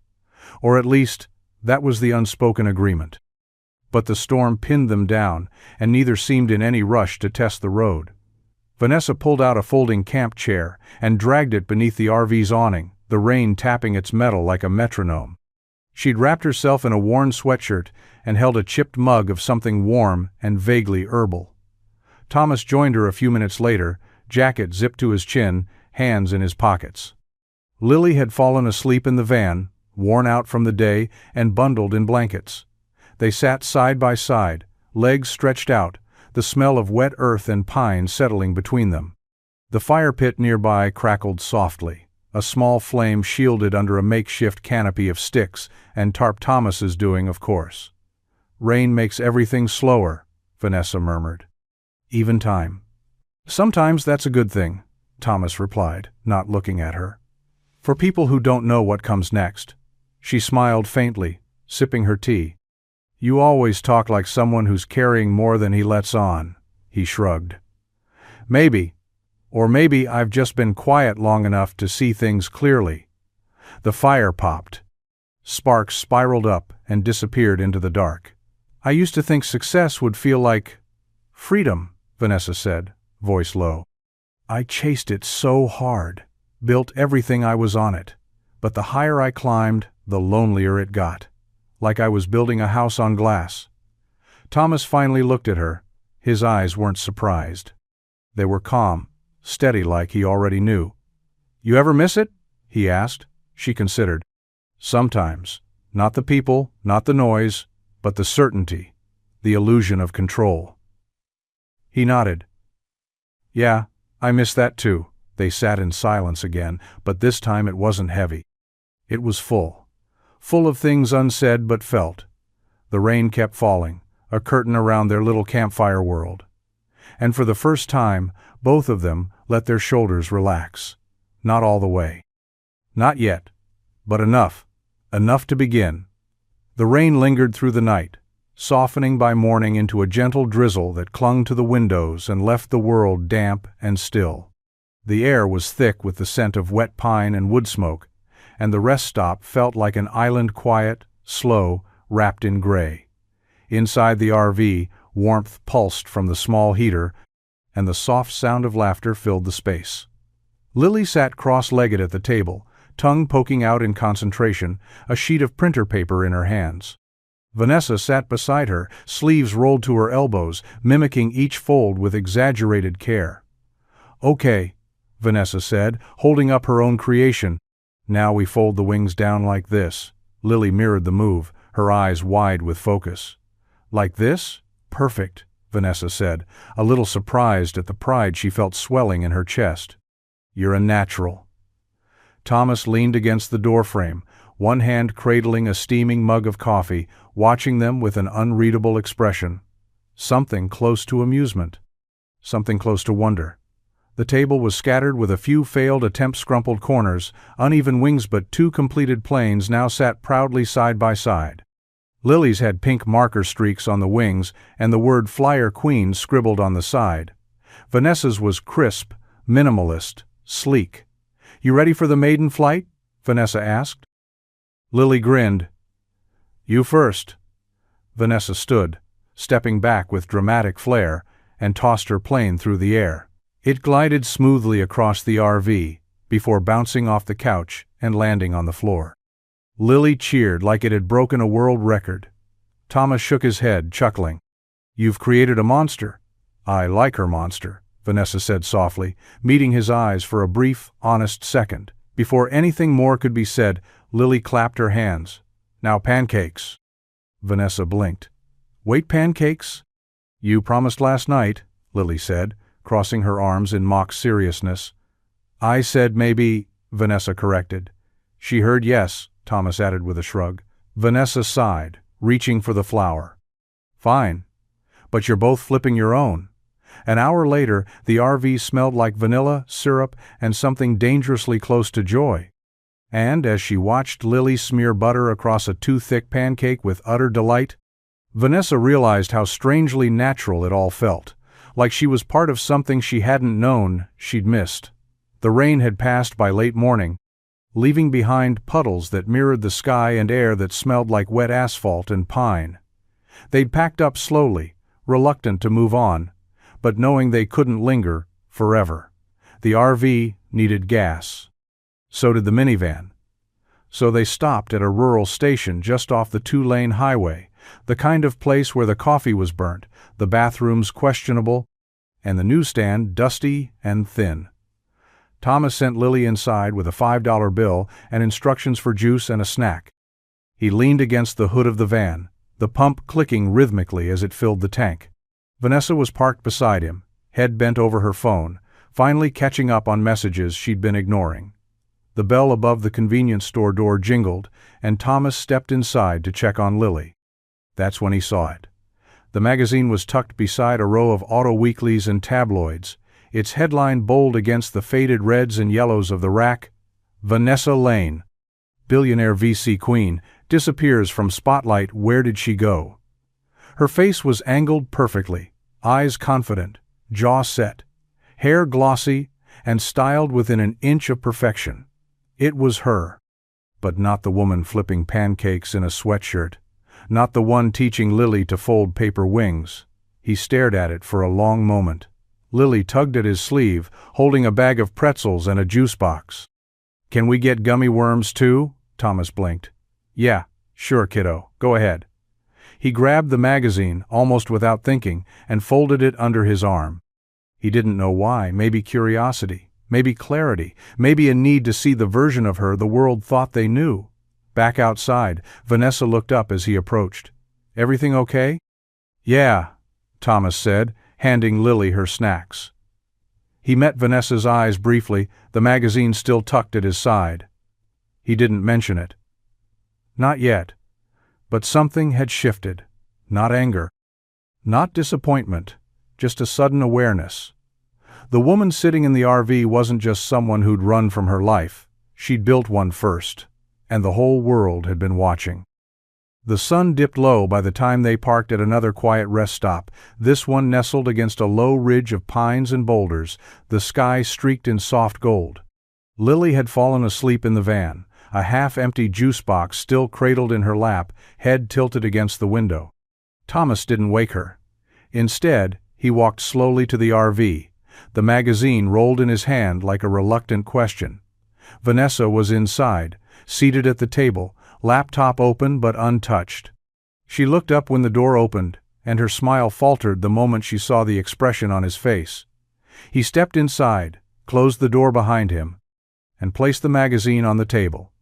Or at least, that was the unspoken agreement. But the storm pinned them down, and neither seemed in any rush to test the road. Vanessa pulled out a folding camp chair and dragged it beneath the RV's awning, the rain tapping its metal like a metronome. She'd wrapped herself in a worn sweatshirt and held a chipped mug of something warm and vaguely herbal. Thomas joined her a few minutes later, jacket zipped to his chin, hands in his pockets. Lily had fallen asleep in the van, worn out from the day and bundled in blankets. They sat side by side, legs stretched out, the smell of wet earth and pine settling between them. The fire pit nearby crackled softly, a small flame shielded under a makeshift canopy of sticks and tarp Thomas's doing, of course. "Rain makes everything slower," Vanessa murmured. "Even time." "Sometimes that's a good thing," Thomas replied, not looking at her. "For people who don't know what comes next." She smiled faintly, sipping her tea. "You always talk like someone who's carrying more than he lets on," he shrugged. "Maybe. Or maybe I've just been quiet long enough to see things clearly." The fire popped. Sparks spiraled up and disappeared into the dark. "I used to think success would feel like freedom," Vanessa said, voice low. "I chased it so hard, built everything I was on it. But the higher I climbed, the lonelier it got. Like I was building a house on glass." Thomas finally looked at her. His eyes weren't surprised. They were calm, steady like he already knew. "You ever miss it?" he asked. She considered. "Sometimes. Not the people, not the noise, but the certainty, the illusion of control." He nodded. "Yeah, I miss that too." They sat in silence again, but this time it wasn't heavy. It was full. Full of things unsaid but felt. The rain kept falling, a curtain around their little campfire world. And for the first time, both of them let their shoulders relax. Not all the way. Not yet. But enough. Enough to begin. The rain lingered through the night, softening by morning into a gentle drizzle that clung to the windows and left the world damp and still. The air was thick with the scent of wet pine and wood smoke, and the rest stop felt like an island quiet, slow, wrapped in gray. Inside the RV, warmth pulsed from the small heater, and the soft sound of laughter filled the space. Lily sat cross-legged at the table, tongue poking out in concentration, a sheet of printer paper in her hands. Vanessa sat beside her, sleeves rolled to her elbows, mimicking each fold with exaggerated care. "Okay, Vanessa said, holding up her own creation. Now we fold the wings down like this. Lily mirrored the move, her eyes wide with focus. Like this? Perfect, Vanessa said, a little surprised at the pride she felt swelling in her chest. You're a natural. Thomas leaned against the doorframe, one hand cradling a steaming mug of coffee, watching them with an unreadable expression. Something close to amusement. Something close to wonder. The table was scattered with a few failed attempts, crumpled corners, uneven wings, but two completed planes now sat proudly side by side. Lily's had pink marker streaks on the wings and the word Flyer Queen scribbled on the side. Vanessa's was crisp, minimalist, sleek. You ready for the maiden flight? Vanessa asked. Lily grinned. You first. Vanessa stood, stepping back with dramatic flair, and tossed her plane through the air. It glided smoothly across the RV, before bouncing off the couch and landing on the floor. Lily cheered like it had broken a world record. Thomas shook his head, chuckling. You've created a monster. I like her monster, Vanessa said softly, meeting his eyes for a brief, honest second. Before anything more could be said, Lily clapped her hands. Now pancakes. Vanessa blinked. Wait, pancakes? You promised last night, Lily said, crossing her arms in mock seriousness. I said maybe, Vanessa corrected. She heard yes, Thomas added with a shrug. Vanessa sighed, reaching for the flower. Fine. But you're both flipping your own. An hour later, the RV smelled like vanilla, syrup, and something dangerously close to joy. And as she watched Lily smear butter across a too-thick pancake with utter delight, Vanessa realized how strangely natural it all felt, like she was part of something she hadn't known she'd missed. The rain had passed by late morning, leaving behind puddles that mirrored the sky and air that smelled like wet asphalt and pine. They'd packed up slowly, reluctant to move on, but knowing they couldn't linger forever. The RV needed gas. So did the minivan. So they stopped at a rural station just off the two-lane highway, the kind of place where the coffee was burnt, the bathrooms questionable, and the newsstand dusty and thin. Thomas sent Lily inside with a $5 bill and instructions for juice and a snack. He leaned against the hood of the van, the pump clicking rhythmically as it filled the tank. Vanessa was parked beside him, head bent over her phone, finally catching up on messages she'd been ignoring. The bell above the convenience store door jingled, and Thomas stepped inside to check on Lily. That's when he saw it. The magazine was tucked beside a row of auto weeklies and tabloids, its headline bold against the faded reds and yellows of the rack. Vanessa Lane, billionaire VC queen, disappears from spotlight. Where did she go? Her face was angled perfectly, eyes confident, jaw set, hair glossy, and styled within an inch of perfection. It was her. But not the woman flipping pancakes in a sweatshirt. Not the one teaching Lily to fold paper wings. He stared at it for a long moment. Lily tugged at his sleeve, holding a bag of pretzels and a juice box. Can we get gummy worms too? Thomas blinked. Yeah, sure, kiddo. Go ahead. He grabbed the magazine, almost without thinking, and folded it under his arm. He didn't know why, maybe curiosity, maybe clarity, maybe a need to see the version of her the world thought they knew. Back outside, Vanessa looked up as he approached. Everything okay? Yeah, Thomas said, handing Lily her snacks. He met Vanessa's eyes briefly, the magazine still tucked at his side. He didn't mention it. Not yet. But something had shifted. Not anger. Not disappointment. Just a sudden awareness. The woman sitting in the RV wasn't just someone who'd run from her life. She'd built one first. And the whole world had been watching. The sun dipped low by the time they parked at another quiet rest stop, this one nestled against a low ridge of pines and boulders, the sky streaked in soft gold. Lily had fallen asleep in the van, a half-empty juice box still cradled in her lap, head tilted against the window. Thomas didn't wake her. Instead, he walked slowly to the RV, the magazine rolled in his hand like a reluctant question. Vanessa was inside, seated at the table, laptop open but untouched. She looked up when the door opened, and her smile faltered the moment she saw the expression on his face. He stepped inside, closed the door behind him, and placed the magazine on the table.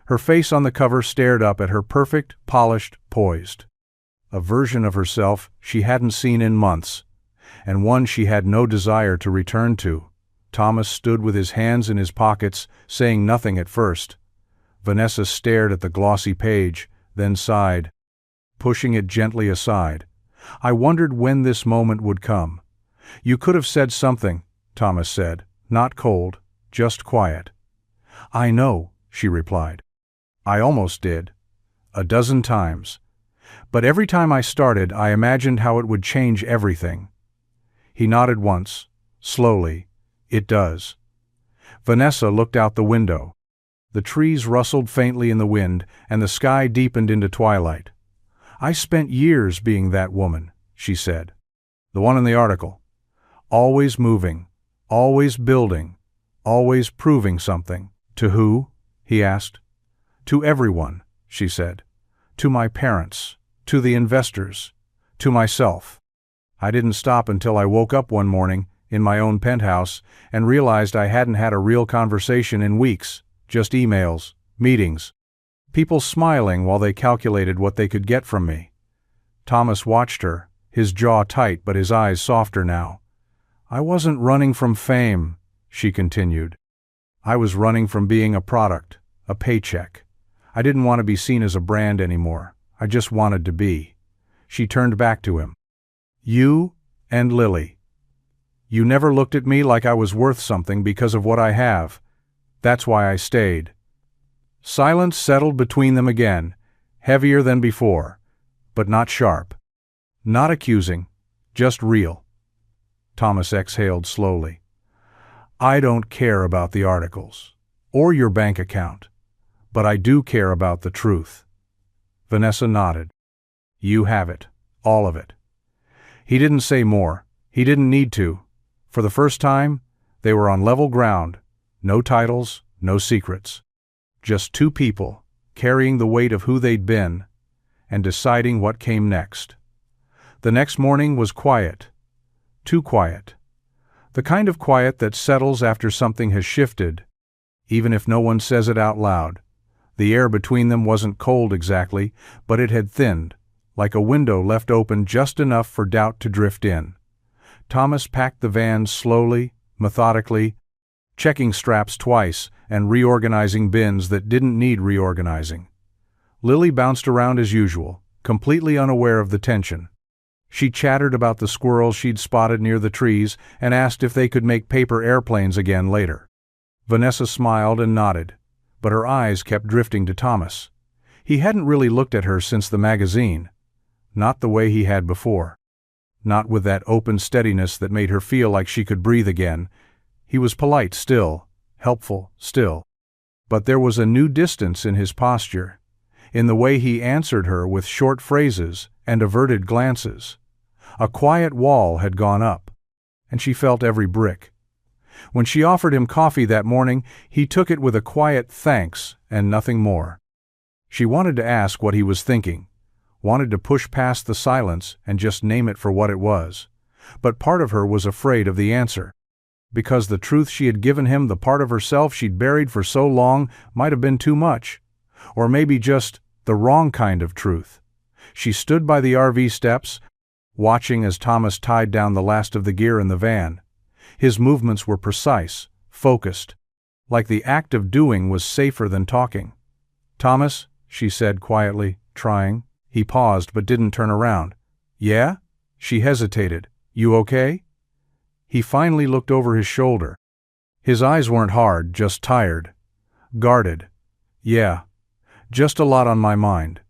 Her face on the cover stared up at her, perfect, polished, poised. A version of herself she hadn't seen in months, and one she had no desire to return to. Thomas stood with his hands in his pockets, saying nothing at first. Vanessa stared at the glossy page, then sighed, pushing it gently aside. I wondered when this moment would come. You could have said something, Thomas said, not cold, just quiet. I know, she replied. I almost did. 12 times. But every time I started, I imagined how it would change everything. He nodded once, slowly. It does. Vanessa looked out the window. The trees rustled faintly in the wind, and the sky deepened into twilight. I spent years being that woman, she said. The one in the article. Always moving, always building, always proving something. To who? He asked. To everyone, she said. To my parents, to the investors, to myself. I didn't stop until I woke up one morning, in my own penthouse, and realized I hadn't had a real conversation in weeks, just emails, meetings, people smiling while they calculated what they could get from me. Thomas watched her, his jaw tight but his eyes softer now. I wasn't running from fame, she continued. I was running from being a product, a paycheck. I didn't want to be seen as a brand anymore. I just wanted to be. She turned back to him. You and Lily. You never looked at me like I was worth something because of what I have. That's why I stayed. Silence settled between them again, heavier than before, but not sharp. Not accusing, just real. Thomas exhaled slowly. I don't care about the articles, or your bank account, but I do care about the truth. Vanessa nodded. You have it, all of it. He didn't say more. He didn't need to. For the first time, they were on level ground. No titles, no secrets. Just two people, carrying the weight of who they'd been, and deciding what came next. The next morning was quiet. Too quiet. The kind of quiet that settles after something has shifted, even if no one says it out loud. The air between them wasn't cold exactly, but it had thinned, like a window left open just enough for doubt to drift in. Thomas packed the van slowly, methodically, checking straps twice and reorganizing bins that didn't need reorganizing. Lily bounced around as usual, completely unaware of the tension. She chattered about the squirrels she'd spotted near the trees and asked if they could make paper airplanes again later. Vanessa smiled and nodded, but her eyes kept drifting to Thomas. He hadn't really looked at her since the magazine. Not the way he had before. Not with that open steadiness that made her feel like she could breathe again. He was polite still, helpful still. But there was a new distance in his posture, in the way he answered her with short phrases and averted glances. A quiet wall had gone up, and she felt every brick. When she offered him coffee that morning, he took it with a quiet thanks and nothing more. She wanted to ask what he was thinking, wanted to push past the silence and just name it for what it was. But part of her was afraid of the answer, because the truth she had given him, the part of herself she'd buried for so long, might have been too much, or maybe just the wrong kind of truth. She stood by the RV steps, watching as Thomas tied down the last of the gear in the van. His movements were precise, focused, like the act of doing was safer than talking. Thomas, she said quietly, trying. He paused but didn't turn around. Yeah? She hesitated. You okay? He finally looked over his shoulder. His eyes weren't hard, just tired. Guarded. Yeah. Just a lot on my mind.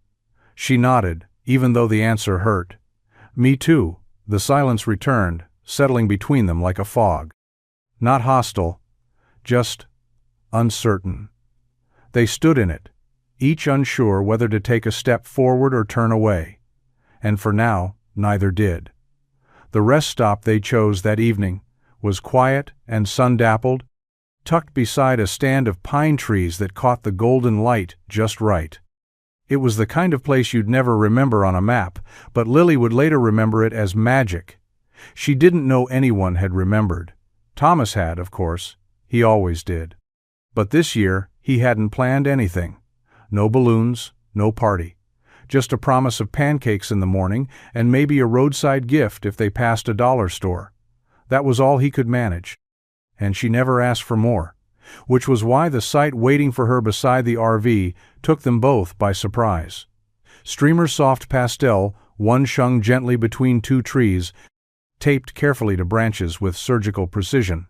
She nodded, even though the answer hurt. Me too. The silence returned, settling between them like a fog. Not hostile, just uncertain. They stood in it, each unsure whether to take a step forward or turn away. And for now, neither did. The rest stop they chose that evening was quiet and sun-dappled, tucked beside a stand of pine trees that caught the golden light just right. It was the kind of place you'd never remember on a map, but Lily would later remember it as magic. She didn't know anyone had remembered. Thomas had, of course. He always did. But this year, he hadn't planned anything. No balloons, no party. Just a promise of pancakes in the morning and maybe a roadside gift if they passed a dollar store. That was all he could manage. And she never asked for more, which was why the sight waiting for her beside the RV took them both by surprise. Streamer soft pastel, one shung gently between two trees, taped carefully to branches with surgical precision.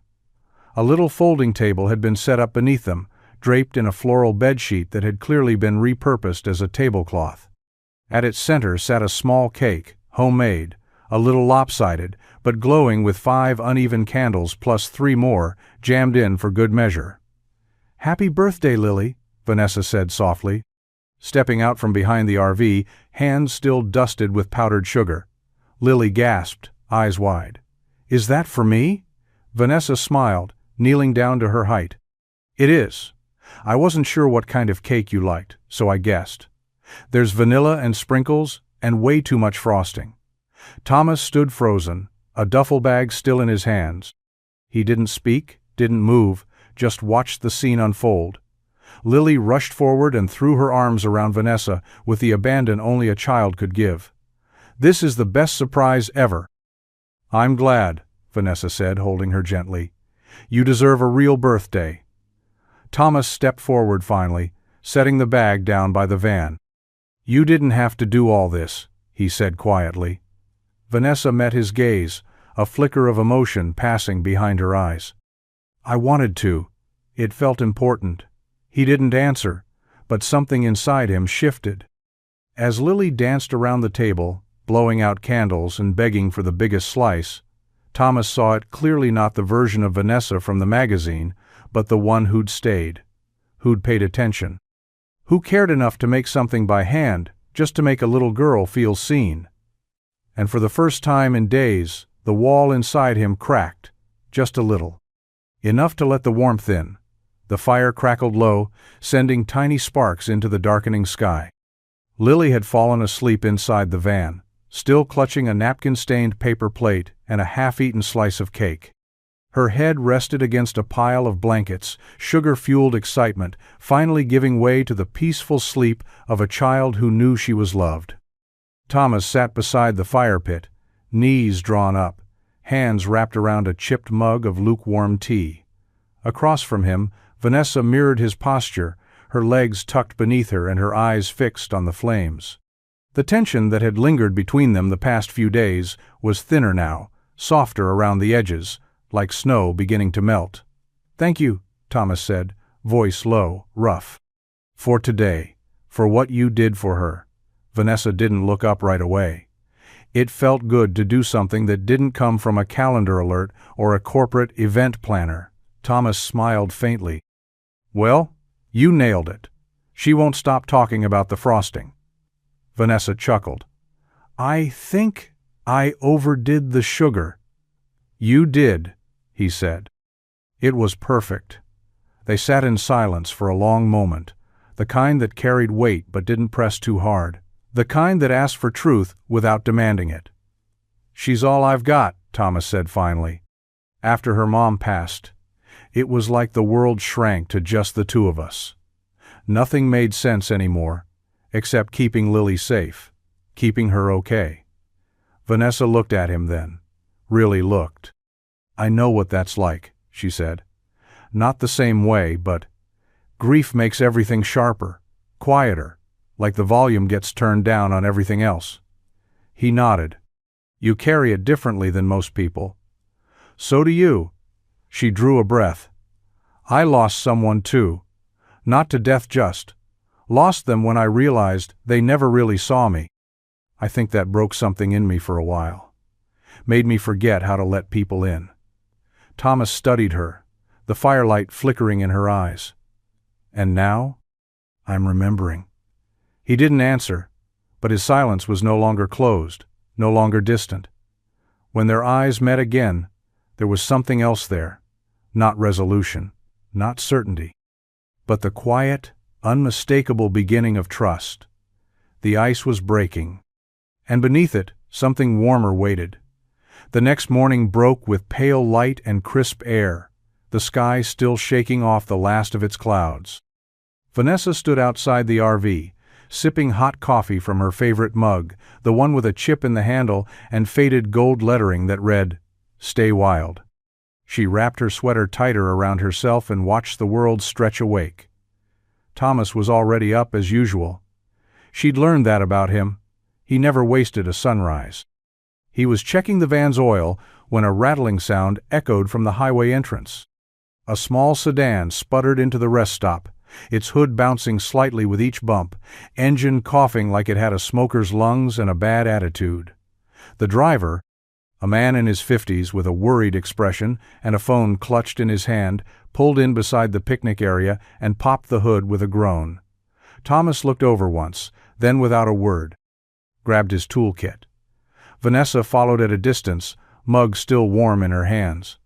A little folding table had been set up beneath them, draped in a floral bedsheet that had clearly been repurposed as a tablecloth. At its center sat a small cake, homemade, a little lopsided, but glowing with 5 uneven candles plus 3 more, jammed in for good measure. "Happy birthday, Lily," Vanessa said softly, stepping out from behind the RV, hands still dusted with powdered sugar. Lily gasped, eyes wide. "Is that for me?" Vanessa smiled, kneeling down to her height. "It is. I wasn't sure what kind of cake you liked, so I guessed. There's vanilla and sprinkles, and way too much frosting." Thomas stood frozen, a duffel bag still in his hands. He didn't speak, didn't move, just watched the scene unfold. Lily rushed forward and threw her arms around Vanessa with the abandon only a child could give. "This is the best surprise ever." "I'm glad," Vanessa said, holding her gently. "You deserve a real birthday." Thomas stepped forward finally, setting the bag down by the van. "You didn't have to do all this," he said quietly. Vanessa met his gaze, a flicker of emotion passing behind her eyes. "I wanted to. It felt important." He didn't answer, but something inside him shifted. As Lily danced around the table, blowing out candles and begging for the biggest slice, Thomas saw it clearly not the version of Vanessa from the magazine, but the one who'd stayed, who'd paid attention, who cared enough to make something by hand just to make a little girl feel seen. And for the first time in days, the wall inside him cracked, just a little. Enough to let the warmth in. The fire crackled low, sending tiny sparks into the darkening sky. Lily had fallen asleep inside the van, still clutching a napkin-stained paper plate and a half-eaten slice of cake. Her head rested against a pile of blankets, sugar-fueled excitement finally giving way to the peaceful sleep of a child who knew she was loved. Thomas sat beside the fire pit, knees drawn up, hands wrapped around a chipped mug of lukewarm tea. Across from him, Vanessa mirrored his posture, her legs tucked beneath her and her eyes fixed on the flames. The tension that had lingered between them the past few days was thinner now, softer around the edges, like snow beginning to melt. "Thank you," Thomas said, voice low, rough. "For today, for what you did for her." Vanessa didn't look up right away. It felt good to do something that didn't come from a calendar alert or a corporate event planner. Thomas smiled faintly. "Well, you nailed it. She won't stop talking about the frosting." Vanessa chuckled. "I think I overdid the sugar." "You did," he said. It was perfect. They sat in silence for a long moment, the kind that carried weight but didn't press too hard, the kind that asked for truth without demanding it. "She's all I've got," Thomas said finally. "After her mom passed, it was like the world shrank to just the two of us. Nothing made sense anymore, except keeping Lily safe, keeping her okay." Vanessa looked at him then, really looked. "I know what that's like," she said. "Not the same way, but grief makes everything sharper, quieter, like the volume gets turned down on everything else." He nodded. "You carry it differently than most people." "So do you." She drew a breath. "I lost someone too. Not to death just. Lost them when I realized they never really saw me. I think that broke something in me for a while. Made me forget how to let people in." Thomas studied her, the firelight flickering in her eyes. "And now? I'm remembering." He didn't answer, but his silence was no longer closed, no longer distant. When their eyes met again, there was something else there. Not resolution, not certainty, but the quiet, unmistakable beginning of trust. The ice was breaking, and beneath it, something warmer waited. The next morning broke with pale light and crisp air, the sky still shaking off the last of its clouds. Vanessa stood outside the RV, sipping hot coffee from her favorite mug, the one with a chip in the handle and faded gold lettering that read, "Stay Wild." She wrapped her sweater tighter around herself and watched the world stretch awake. Thomas was already up as usual. She'd learned that about him. He never wasted a sunrise. He was checking the van's oil when a rattling sound echoed from the highway entrance. A small sedan sputtered into the rest stop, its hood bouncing slightly with each bump, engine coughing like it had a smoker's lungs and a bad attitude. The driver, a man in his 50s with a worried expression and a phone clutched in his hand, pulled in beside the picnic area and popped the hood with a groan. Thomas looked over once, then without a word, grabbed his toolkit. Vanessa followed at a distance, mug still warm in her hands.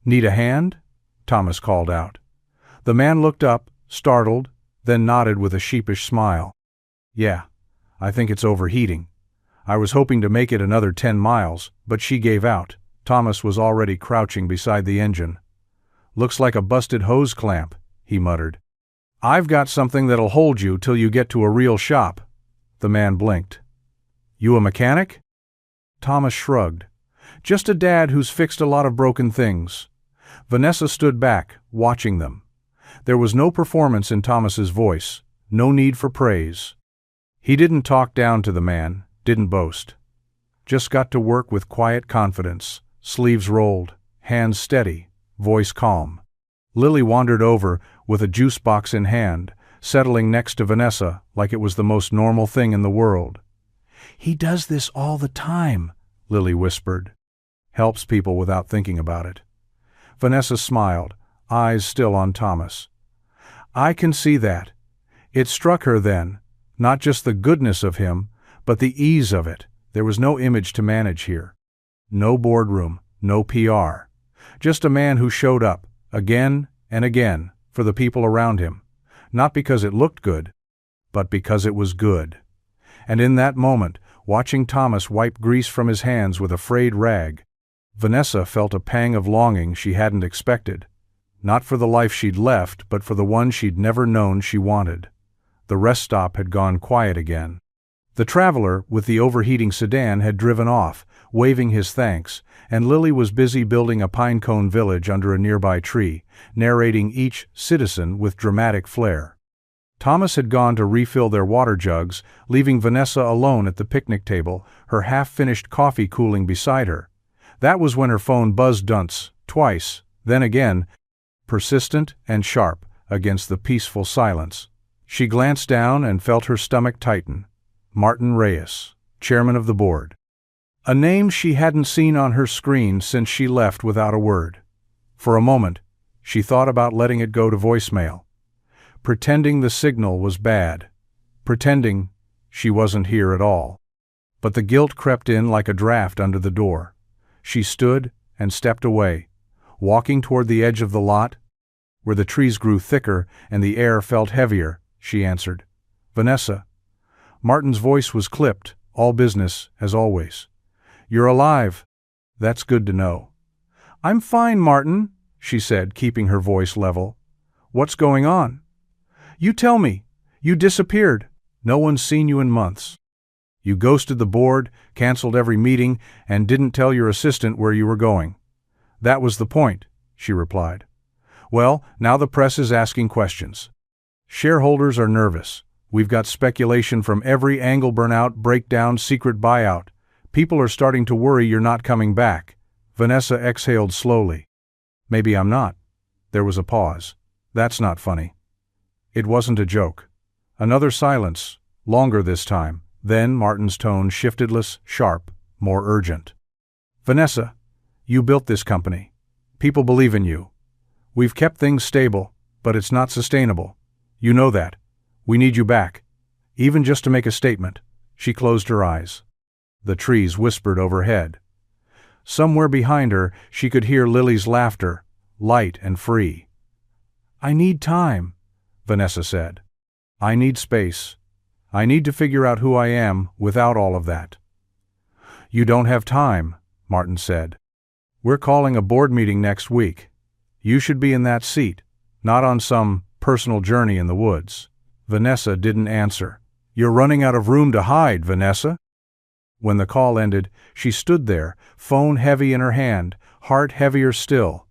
"Need a hand?" Thomas called out. The man looked up, startled, then nodded with a sheepish smile. "Yeah, I think it's overheating. I was hoping to make it another 10 miles, but she gave out." Thomas was already crouching beside the engine. "Looks like a busted hose clamp," he muttered. "I've got something that'll hold you till you get to a real shop." The man blinked. "You a mechanic?" Thomas shrugged. "Just a dad who's fixed a lot of broken things." Vanessa stood back, watching them. There was no performance in Thomas's voice, no need for praise. He didn't talk down to the man, didn't boast. Just got to work with quiet confidence, sleeves rolled, hands steady, voice calm. Lily wandered over, with a juice box in hand, settling next to Vanessa like it was the most normal thing in the world. "He does this all the time," Lily whispered. "Helps people without thinking about it." Vanessa smiled, eyes still on Thomas. "I can see that." It struck her then, not just the goodness of him, but the ease of it. There was no image to manage here. No boardroom, no PR. Just a man who showed up, again and again, for the people around him. Not because it looked good, but because it was good. And in that moment, watching Thomas wipe grease from his hands with a frayed rag, Vanessa felt a pang of longing she hadn't expected. Not for the life she'd left, but for the one she'd never known she wanted. The rest stop had gone quiet again. The traveler with the overheating sedan had driven off, waving his thanks, and Lily was busy building a pinecone village under a nearby tree, narrating each citizen with dramatic flair. Thomas had gone to refill their water jugs, leaving Vanessa alone at the picnic table, her half-finished coffee cooling beside her. That was when her phone buzzed once, twice, then again, persistent and sharp, against the peaceful silence. She glanced down and felt her stomach tighten. Martin Reyes, chairman of the board. A name she hadn't seen on her screen since she left without a word. For a moment, she thought about letting it go to voicemail. Pretending the signal was bad. Pretending she wasn't here at all. But the guilt crept in like a draft under the door. She stood and stepped away, walking toward the edge of the lot. Where the trees grew thicker and the air felt heavier, she answered. "Vanessa." Martin's voice was clipped, all business, as always. "You're alive. That's good to know." "I'm fine, Martin," she said, keeping her voice level. "What's going on?" "You tell me. You disappeared. No one's seen you in months. You ghosted the board, canceled every meeting, and didn't tell your assistant where you were going." "That was the point," she replied. "Well, now the press is asking questions. Shareholders are nervous. We've got speculation from every angle: burnout, breakdown, secret buyout. People are starting to worry you're not coming back." Vanessa exhaled slowly. "Maybe I'm not." There was a pause. "That's not funny." It wasn't a joke. Another silence, longer this time. Then Martin's tone shifted, less sharp, more urgent. "Vanessa, you built this company. People believe in you. We've kept things stable, but it's not sustainable. You know that. We need you back. Even just to make a statement." She closed her eyes. The trees whispered overhead. Somewhere behind her, she could hear Lily's laughter, light and free. "I need time," Vanessa said. "I need space. I need to figure out who I am without all of that." "You don't have time," Martin said. "We're calling a board meeting next week. You should be in that seat, not on some personal journey in the woods." Vanessa didn't answer. "You're running out of room to hide, Vanessa." When the call ended, she stood there, phone heavy in her hand, heart heavier still.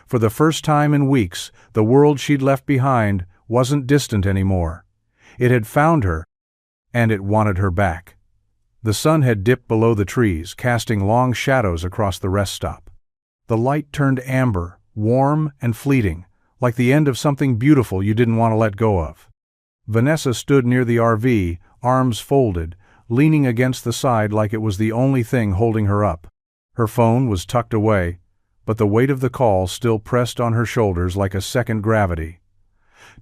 For the first time in weeks, the world she'd left behind wasn't distant anymore. It had found her, and it wanted her back. The sun had dipped below the trees, casting long shadows across the rest stop. The light turned amber, warm and fleeting, like the end of something beautiful you didn't want to let go of. Vanessa stood near the RV, arms folded, leaning against the side like it was the only thing holding her up. Her phone was tucked away, but the weight of the call still pressed on her shoulders like a second gravity.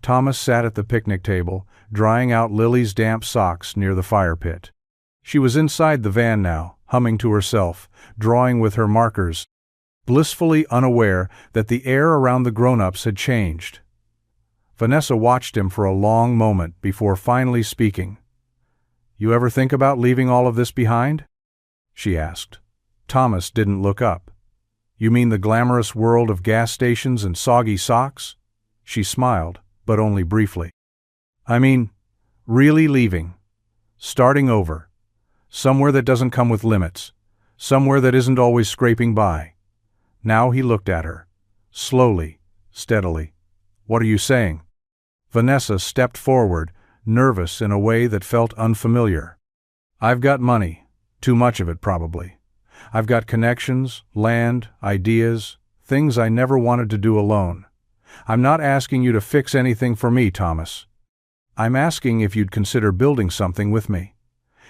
Thomas sat at the picnic table, drying out Lily's damp socks near the fire pit. She was inside the van now, humming to herself, drawing with her markers, blissfully unaware that the air around the grown-ups had changed. Vanessa watched him for a long moment before finally speaking. "You ever think about leaving all of this behind?" she asked. Thomas didn't look up. "You mean the glamorous world of gas stations and soggy socks?" She smiled, but only briefly. "I mean, really leaving. Starting over. Somewhere that doesn't come with limits. Somewhere that isn't always scraping by." Now he looked at her. Slowly, steadily. "What are you saying?" Vanessa stepped forward, nervous in a way that felt unfamiliar. "I've got money. Too much of it, probably. I've got connections, land, ideas, things I never wanted to do alone. I'm not asking you to fix anything for me, Thomas. I'm asking if you'd consider building something with me."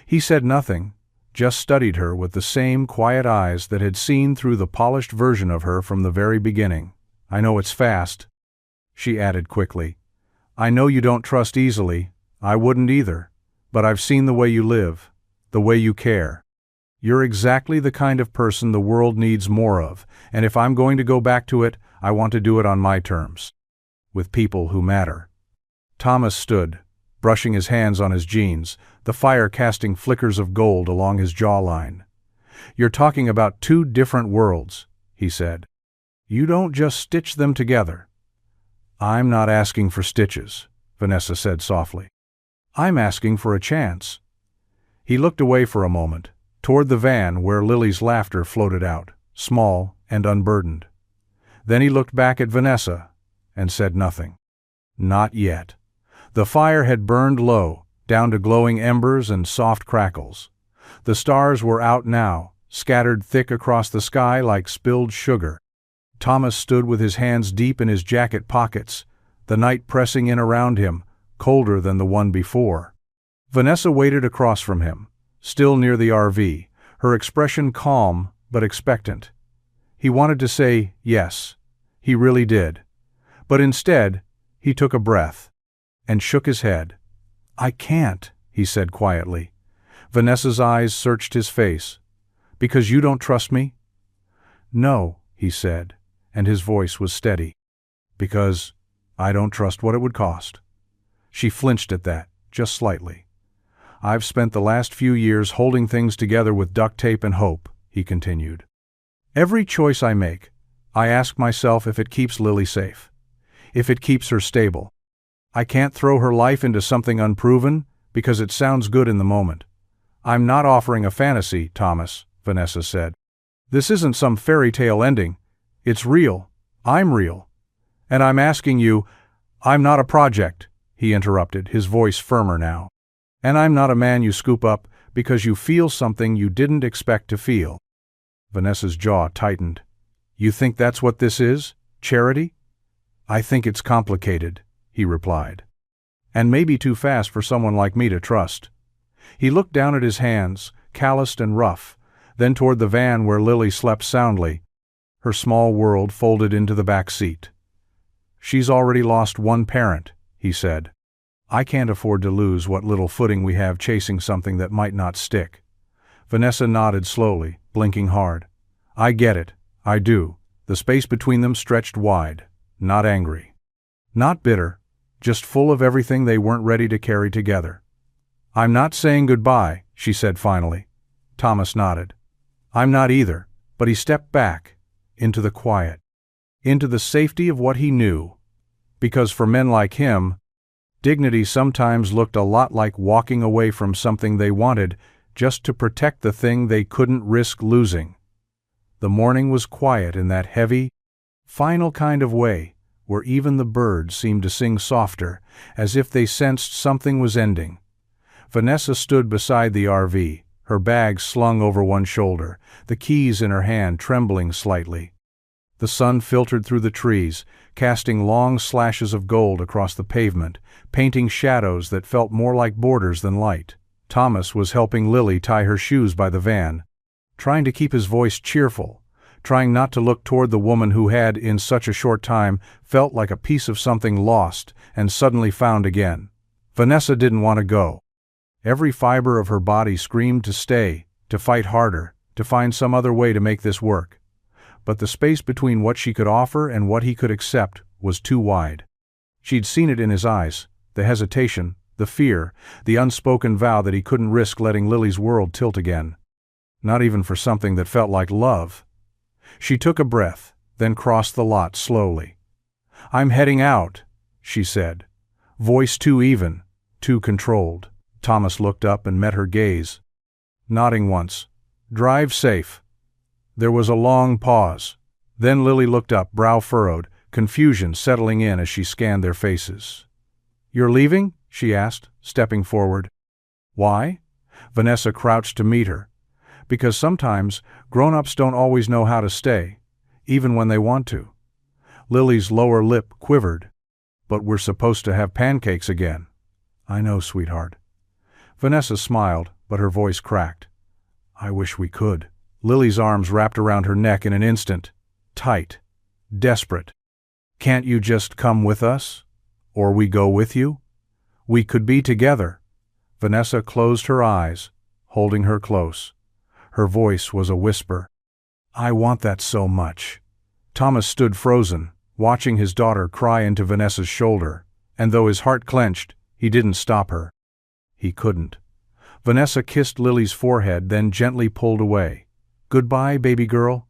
He said nothing, just studied her with the same quiet eyes that had seen through the polished version of her from the very beginning. "I know it's fast," she added quickly. "I know you don't trust easily. I wouldn't either. But I've seen the way you live, the way you care. You're exactly the kind of person the world needs more of, and if I'm going to go back to it, I want to do it on my terms. With people who matter." Thomas stood, brushing his hands on his jeans, the fire casting flickers of gold along his jawline. "You're talking about two different worlds," he said. "You don't just stitch them together." "I'm not asking for stitches," Vanessa said softly. "I'm asking for a chance." He looked away for a moment, toward the van where Lily's laughter floated out, small and unburdened. Then he looked back at Vanessa and said nothing. Not yet. The fire had burned low, down to glowing embers and soft crackles. The stars were out now, scattered thick across the sky like spilled sugar. Thomas stood with his hands deep in his jacket pockets, the night pressing in around him, colder than the one before. Vanessa waited across from him, still near the RV, her expression calm but expectant. He wanted to say yes, he really did. But instead, he took a breath and shook his head. "I can't," he said quietly. Vanessa's eyes searched his face. "Because you don't trust me?" "No," he said, and his voice was steady. "Because I don't trust what it would cost." She flinched at that, just slightly. "I've spent the last few years holding things together with duct tape and hope," he continued. "Every choice I make, I ask myself if it keeps Lily safe, if it keeps her stable. I can't throw her life into something unproven because it sounds good in the moment." "I'm not offering a fantasy, Thomas," Vanessa said. "This isn't some fairy tale ending. It's real. I'm real. And I'm asking you—" "I'm not a project," he interrupted, his voice firmer now. "And I'm not a man you scoop up because you feel something you didn't expect to feel." Vanessa's jaw tightened. "You think that's what this is? Charity?" "I think it's complicated," he replied. "And maybe too fast for someone like me to trust." He looked down at his hands, calloused and rough, then toward the van where Lily slept soundly, her small world folded into the back seat. "She's already lost one parent," he said. "I can't afford to lose what little footing we have chasing something that might not stick." Vanessa nodded slowly, blinking hard. "I get it. I do." The space between them stretched wide, not angry, not bitter, just full of everything they weren't ready to carry together. "I'm not saying goodbye," she said finally. Thomas nodded. "I'm not either, But he stepped back, into the quiet, into the safety of what he knew. Because for men like him, dignity sometimes looked a lot like walking away from something they wanted just to protect the thing they couldn't risk losing. The morning was quiet in that heavy, final kind of way, where even the birds seemed to sing softer, as if they sensed something was ending. Vanessa stood beside the RV, her bag slung over one shoulder, the keys in her hand trembling slightly. The sun filtered through the trees, casting long slashes of gold across the pavement, painting shadows that felt more like borders than light. Thomas was helping Lily tie her shoes by the van, trying to keep his voice cheerful, trying not to look toward the woman who had, in such a short time, felt like a piece of something lost and suddenly found again. Vanessa didn't want to go. Every fiber of her body screamed to stay, to fight harder, to find some other way to make this work. But the space between what she could offer and what he could accept was too wide. She'd seen it in his eyes, the hesitation, the fear, the unspoken vow that he couldn't risk letting Lily's world tilt again. Not even for something that felt like love. She took a breath, then crossed the lot slowly. "I'm heading out," she said. Voice too even, too controlled. Thomas looked up and met her gaze, nodding once. "Drive safe." There was a long pause. Then Lily looked up, brow furrowed, confusion settling in as she scanned their faces. "You're leaving?" she asked, stepping forward. "Why?" Vanessa crouched to meet her. "Because sometimes grown-ups don't always know how to stay, even when they want to." Lily's lower lip quivered. "But we're supposed to have pancakes again." "I know, sweetheart." Vanessa smiled, but her voice cracked. "I wish we could." Lily's arms wrapped around her neck in an instant. Tight. Desperate. "Can't you just come with us? Or we go with you? We could be together." Vanessa closed her eyes, holding her close. Her voice was a whisper. "I want that so much." Thomas stood frozen, watching his daughter cry into Vanessa's shoulder, and though his heart clenched, he didn't stop her. He couldn't. Vanessa kissed Lily's forehead, then gently pulled away. "Goodbye, baby girl."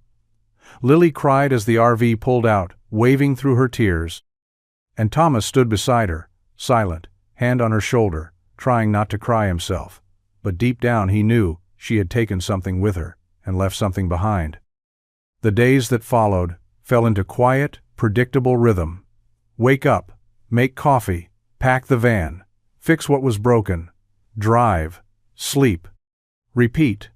Lily cried as the RV pulled out, waving through her tears. And Thomas stood beside her, silent, hand on her shoulder, trying not to cry himself. But deep down he knew she had taken something with her, and left something behind. The days that followed fell into quiet, predictable rhythm. Wake up, make coffee, pack the van, fix what was broken, drive, sleep, repeat.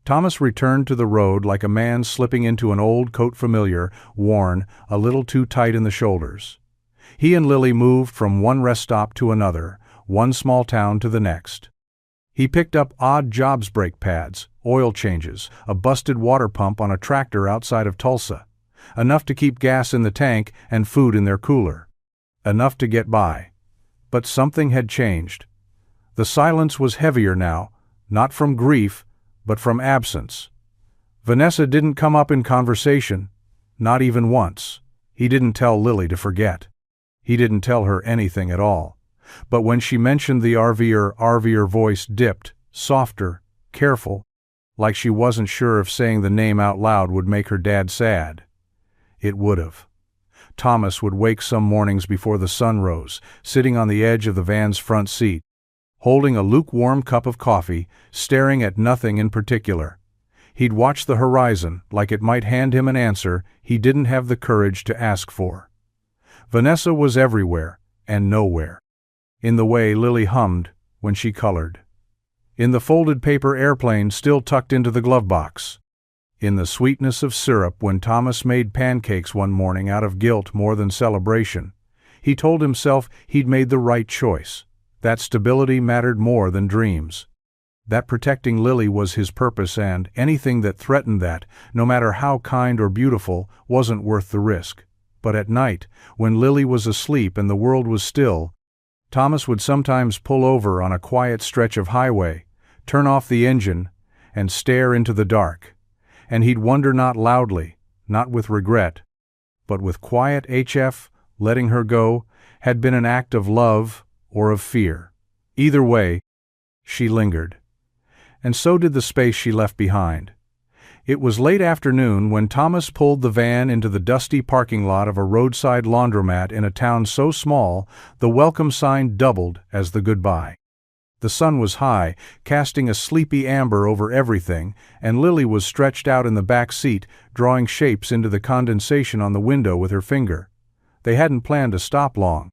Thomas returned to the road like a man slipping into an old coat familiar, worn, a little too tight in the shoulders. He and Lily moved from one rest stop to another, one small town to the next. He picked up odd jobs, brake pads, oil changes, a busted water pump on a tractor outside of Tulsa. Enough to keep gas in the tank and food in their cooler. Enough to get by. But something had changed. The silence was heavier now, not from grief, but from absence. Vanessa didn't come up in conversation, not even once. He didn't tell Lily to forget. He didn't tell her anything at all. But when she mentioned the RVer voice dipped, softer, careful, like she wasn't sure if saying the name out loud would make her dad sad. It would have. Thomas would wake some mornings before the sun rose, sitting on the edge of the van's front seat, holding a lukewarm cup of coffee, staring at nothing in particular. He'd watch the horizon like it might hand him an answer he didn't have the courage to ask for. Vanessa was everywhere and nowhere. In the way Lily hummed when she colored. In the folded paper airplane still tucked into the glove box. In the sweetness of syrup when Thomas made pancakes one morning out of guilt more than celebration. He told himself he'd made the right choice. That stability mattered more than dreams. That protecting Lily was his purpose, and anything that threatened that, no matter how kind or beautiful, wasn't worth the risk. But at night, when Lily was asleep and the world was still, Thomas would sometimes pull over on a quiet stretch of highway, turn off the engine, and stare into the dark. And he'd wonder not loudly, not with regret, but with quiet HF, letting her go, had been an act of love or of fear. Either way, she lingered. And so did the space she left behind. It was late afternoon when Thomas pulled the van into the dusty parking lot of a roadside laundromat in a town so small the welcome sign doubled as the goodbye. The sun was high, casting a sleepy amber over everything, and Lily was stretched out in the back seat, drawing shapes into the condensation on the window with her finger. They hadn't planned to stop long.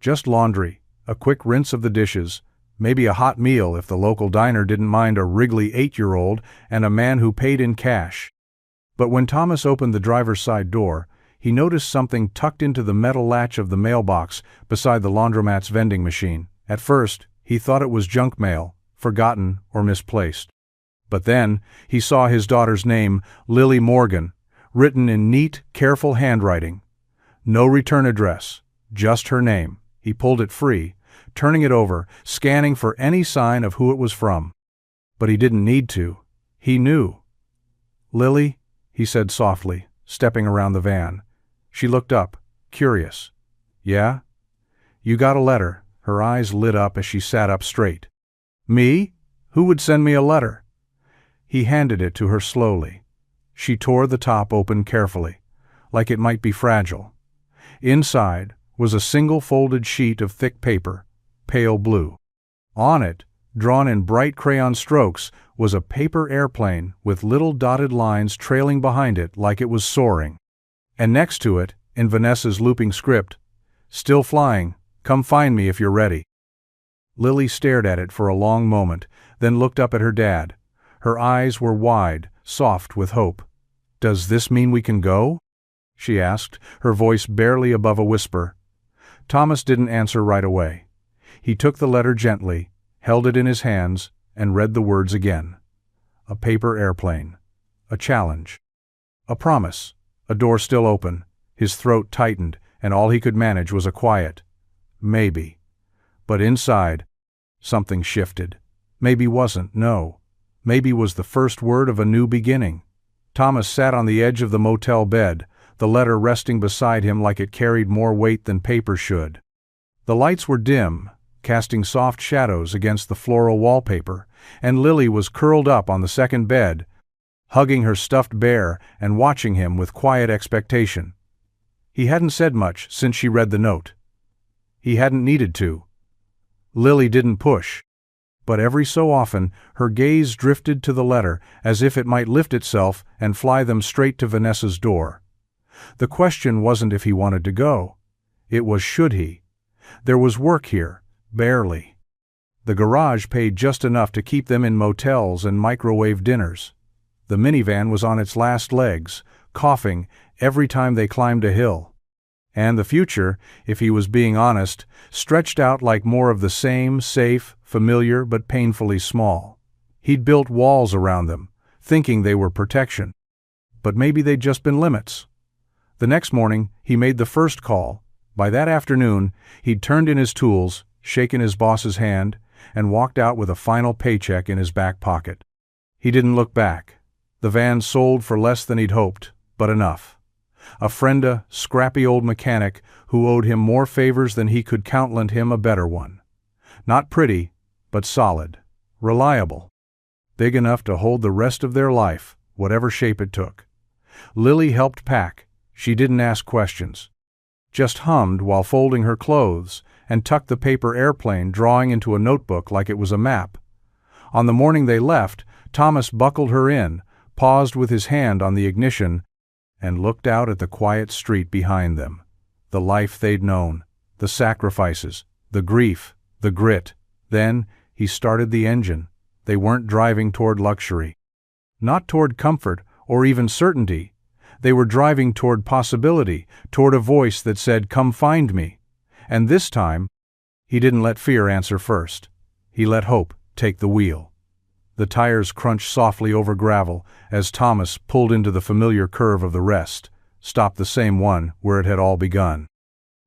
Just laundry, a quick rinse of the dishes, maybe a hot meal if the local diner didn't mind a wriggly 8-year-old and a man who paid in cash. But when Thomas opened the driver's side door, he noticed something tucked into the metal latch of the mailbox beside the laundromat's vending machine. At first, he thought it was junk mail, forgotten or misplaced. But then, he saw his daughter's name, Lily Morgan, written in neat, careful handwriting. No return address, just her name. He pulled it free, turning it over, scanning for any sign of who it was from. But he didn't need to. He knew. "Lily," he said softly, stepping around the van. She looked up, curious. "Yeah?" "You got a letter." Her eyes lit up as she sat up straight. "Me? Who would send me a letter?" He handed it to her slowly. She tore the top open carefully, like it might be fragile. Inside was a single folded sheet of thick paper, pale blue. On it, drawn in bright crayon strokes, was a paper airplane with little dotted lines trailing behind it like it was soaring. And next to it, in Vanessa's looping script, "Still flying, come find me if you're ready." Lily stared at it for a long moment, then looked up at her dad. Her eyes were wide, soft with hope. "Does this mean we can go?" she asked, her voice barely above a whisper. Thomas didn't answer right away. He took the letter gently, held it in his hands, and read the words again. A paper airplane. A challenge. A promise. A door still open. His throat tightened, and all he could manage was a quiet "maybe." But inside, something shifted. Maybe wasn't, no. Maybe was the first word of a new beginning. Thomas sat on the edge of the motel bed, the letter resting beside him like it carried more weight than paper should. The lights were dim, casting soft shadows against the floral wallpaper, and Lily was curled up on the second bed, hugging her stuffed bear and watching him with quiet expectation. He hadn't said much since she read the note. He hadn't needed to. Lily didn't push. But every so often, her gaze drifted to the letter as if it might lift itself and fly them straight to Vanessa's door. The question wasn't if he wanted to go. It was should he. There was work here, barely. The garage paid just enough to keep them in motels and microwave dinners. The minivan was on its last legs, coughing every time they climbed a hill. And the future, if he was being honest, stretched out like more of the same, safe, familiar but painfully small. He'd built walls around them, thinking they were protection. But maybe they'd just been limits. The next morning, he made the first call. By that afternoon, he'd turned in his tools, shaken his boss's hand, and walked out with a final paycheck in his back pocket. He didn't look back. The van sold for less than he'd hoped, but enough. A friend, a scrappy old mechanic who owed him more favors than he could count, lent him a better one. Not pretty, but solid, reliable, big enough to hold the rest of their life, whatever shape it took. Lily helped pack. She didn't ask questions. Just hummed while folding her clothes and tucked the paper airplane drawing into a notebook like it was a map. On the morning they left, Thomas buckled her in, paused with his hand on the ignition, and looked out at the quiet street behind them. The life they'd known, the sacrifices, the grief, the grit. Then he started the engine. They weren't driving toward luxury. Not toward comfort or even certainty. They were driving toward possibility, toward a voice that said, "Come find me." And this time, he didn't let fear answer first. He let hope take the wheel. The tires crunched softly over gravel as Thomas pulled into the familiar curve of the rest, stopped the same one where it had all begun.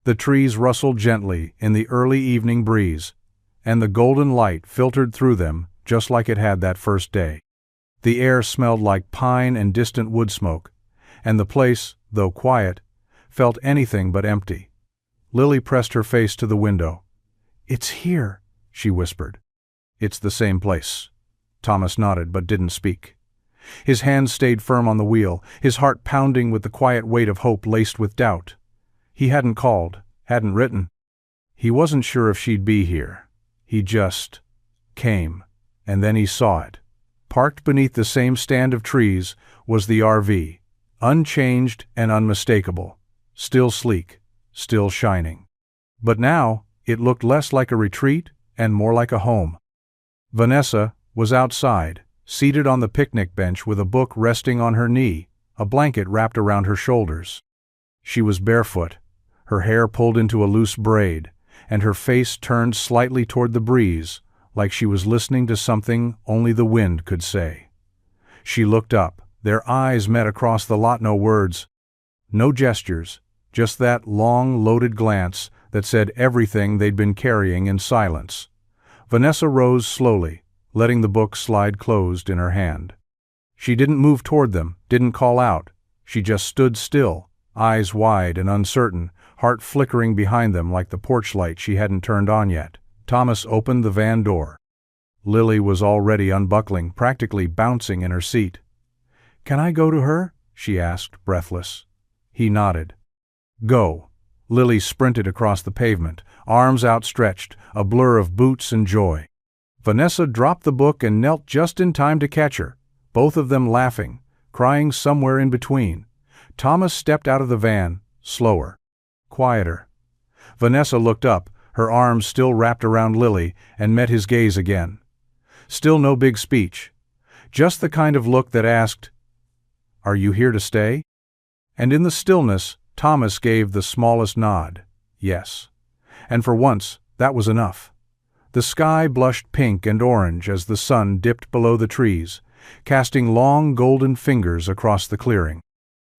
The trees rustled gently in the early evening breeze, and the golden light filtered through them just like it had that first day. The air smelled like pine and distant wood smoke, and the place, though quiet, felt anything but empty. Lily pressed her face to the window. "It's here," she whispered. "It's the same place." Thomas nodded but didn't speak. His hands stayed firm on the wheel, his heart pounding with the quiet weight of hope laced with doubt. He hadn't called, hadn't written. He wasn't sure if she'd be here. He just came, and then he saw it. Parked beneath the same stand of trees was the RV, unchanged and unmistakable, still sleek, still shining. But now, it looked less like a retreat and more like a home. Vanessa was outside, seated on the picnic bench with a book resting on her knee, a blanket wrapped around her shoulders. She was barefoot, her hair pulled into a loose braid, and her face turned slightly toward the breeze, like she was listening to something only the wind could say. She looked up, their eyes met across the lot, no words, no gestures, just that long, loaded glance that said everything they'd been carrying in silence. Vanessa rose slowly, letting the book slide closed in her hand. She didn't move toward them, didn't call out. She just stood still, eyes wide and uncertain, heart flickering behind them like the porch light she hadn't turned on yet. Thomas opened the van door. Lily was already unbuckling, practically bouncing in her seat. "Can I go to her?" she asked, breathless. He nodded. "Go." Lily sprinted across the pavement, arms outstretched, a blur of boots and joy. Vanessa dropped the book and knelt just in time to catch her, both of them laughing, crying somewhere in between. Thomas stepped out of the van, slower, quieter. Vanessa looked up, her arms still wrapped around Lily, and met his gaze again. Still no big speech. Just the kind of look that asked, "Are you here to stay?" And in the stillness, Thomas gave the smallest nod, yes. And for once, that was enough. The sky blushed pink and orange as the sun dipped below the trees, casting long golden fingers across the clearing.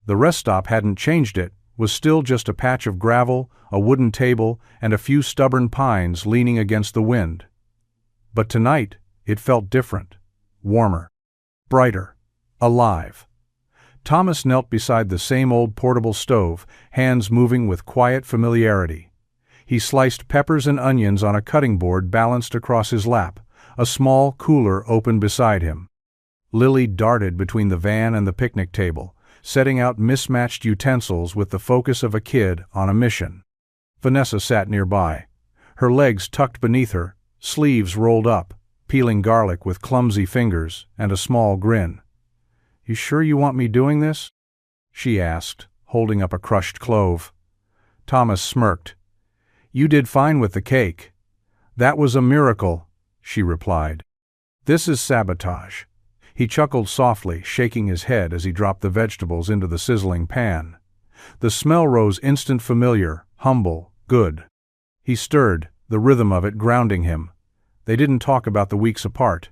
The rest stop hadn't changed, it was still just a patch of gravel, a wooden table, and a few stubborn pines leaning against the wind. But tonight, it felt different, warmer, brighter, alive. Thomas knelt beside the same old portable stove, hands moving with quiet familiarity. He sliced peppers and onions on a cutting board balanced across his lap, a small cooler open beside him. Lily darted between the van and the picnic table, setting out mismatched utensils with the focus of a kid on a mission. Vanessa sat nearby, her legs tucked beneath her, sleeves rolled up, peeling garlic with clumsy fingers and a small grin. "You sure you want me doing this?" she asked, holding up a crushed clove. Thomas smirked. "You did fine with the cake." "That was a miracle," she replied. "This is sabotage." He chuckled softly, shaking his head as he dropped the vegetables into the sizzling pan. The smell rose instant familiar, humble, good. He stirred, the rhythm of it grounding him. They didn't talk about the weeks apart.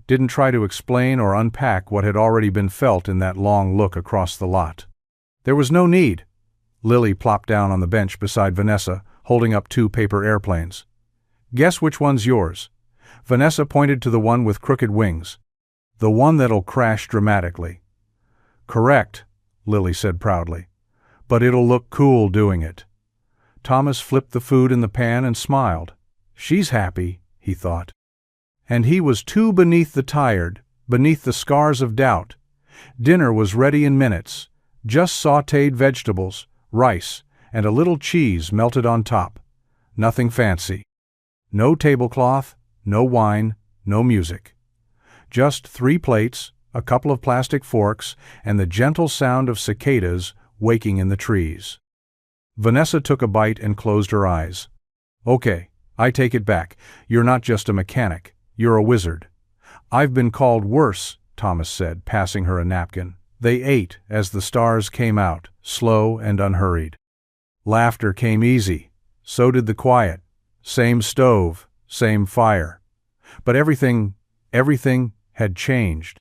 Didn't try to explain or unpack what had already been felt in that long look across the lot. There was no need. Lily plopped down on the bench beside Vanessa, holding up 2 paper airplanes. "Guess which one's yours?" Vanessa pointed to the one with crooked wings. "The one that'll crash dramatically." "Correct," Lily said proudly. "But it'll look cool doing it." Thomas flipped the food in the pan and smiled. She's happy, he thought. And he was too beneath the tired, beneath the scars of doubt. Dinner was ready in minutes, just sautéed vegetables, rice, and a little cheese melted on top. Nothing fancy. No tablecloth, no wine, no music. Just 3 plates, a couple of plastic forks, and the gentle sound of cicadas waking in the trees. Vanessa took a bite and closed her eyes. "Okay, I take it back. You're not just a mechanic. You're a wizard." "I've been called worse," Thomas said, passing her a napkin. They ate as the stars came out, slow and unhurried. Laughter came easy. So did the quiet. Same stove, same fire. But everything had changed.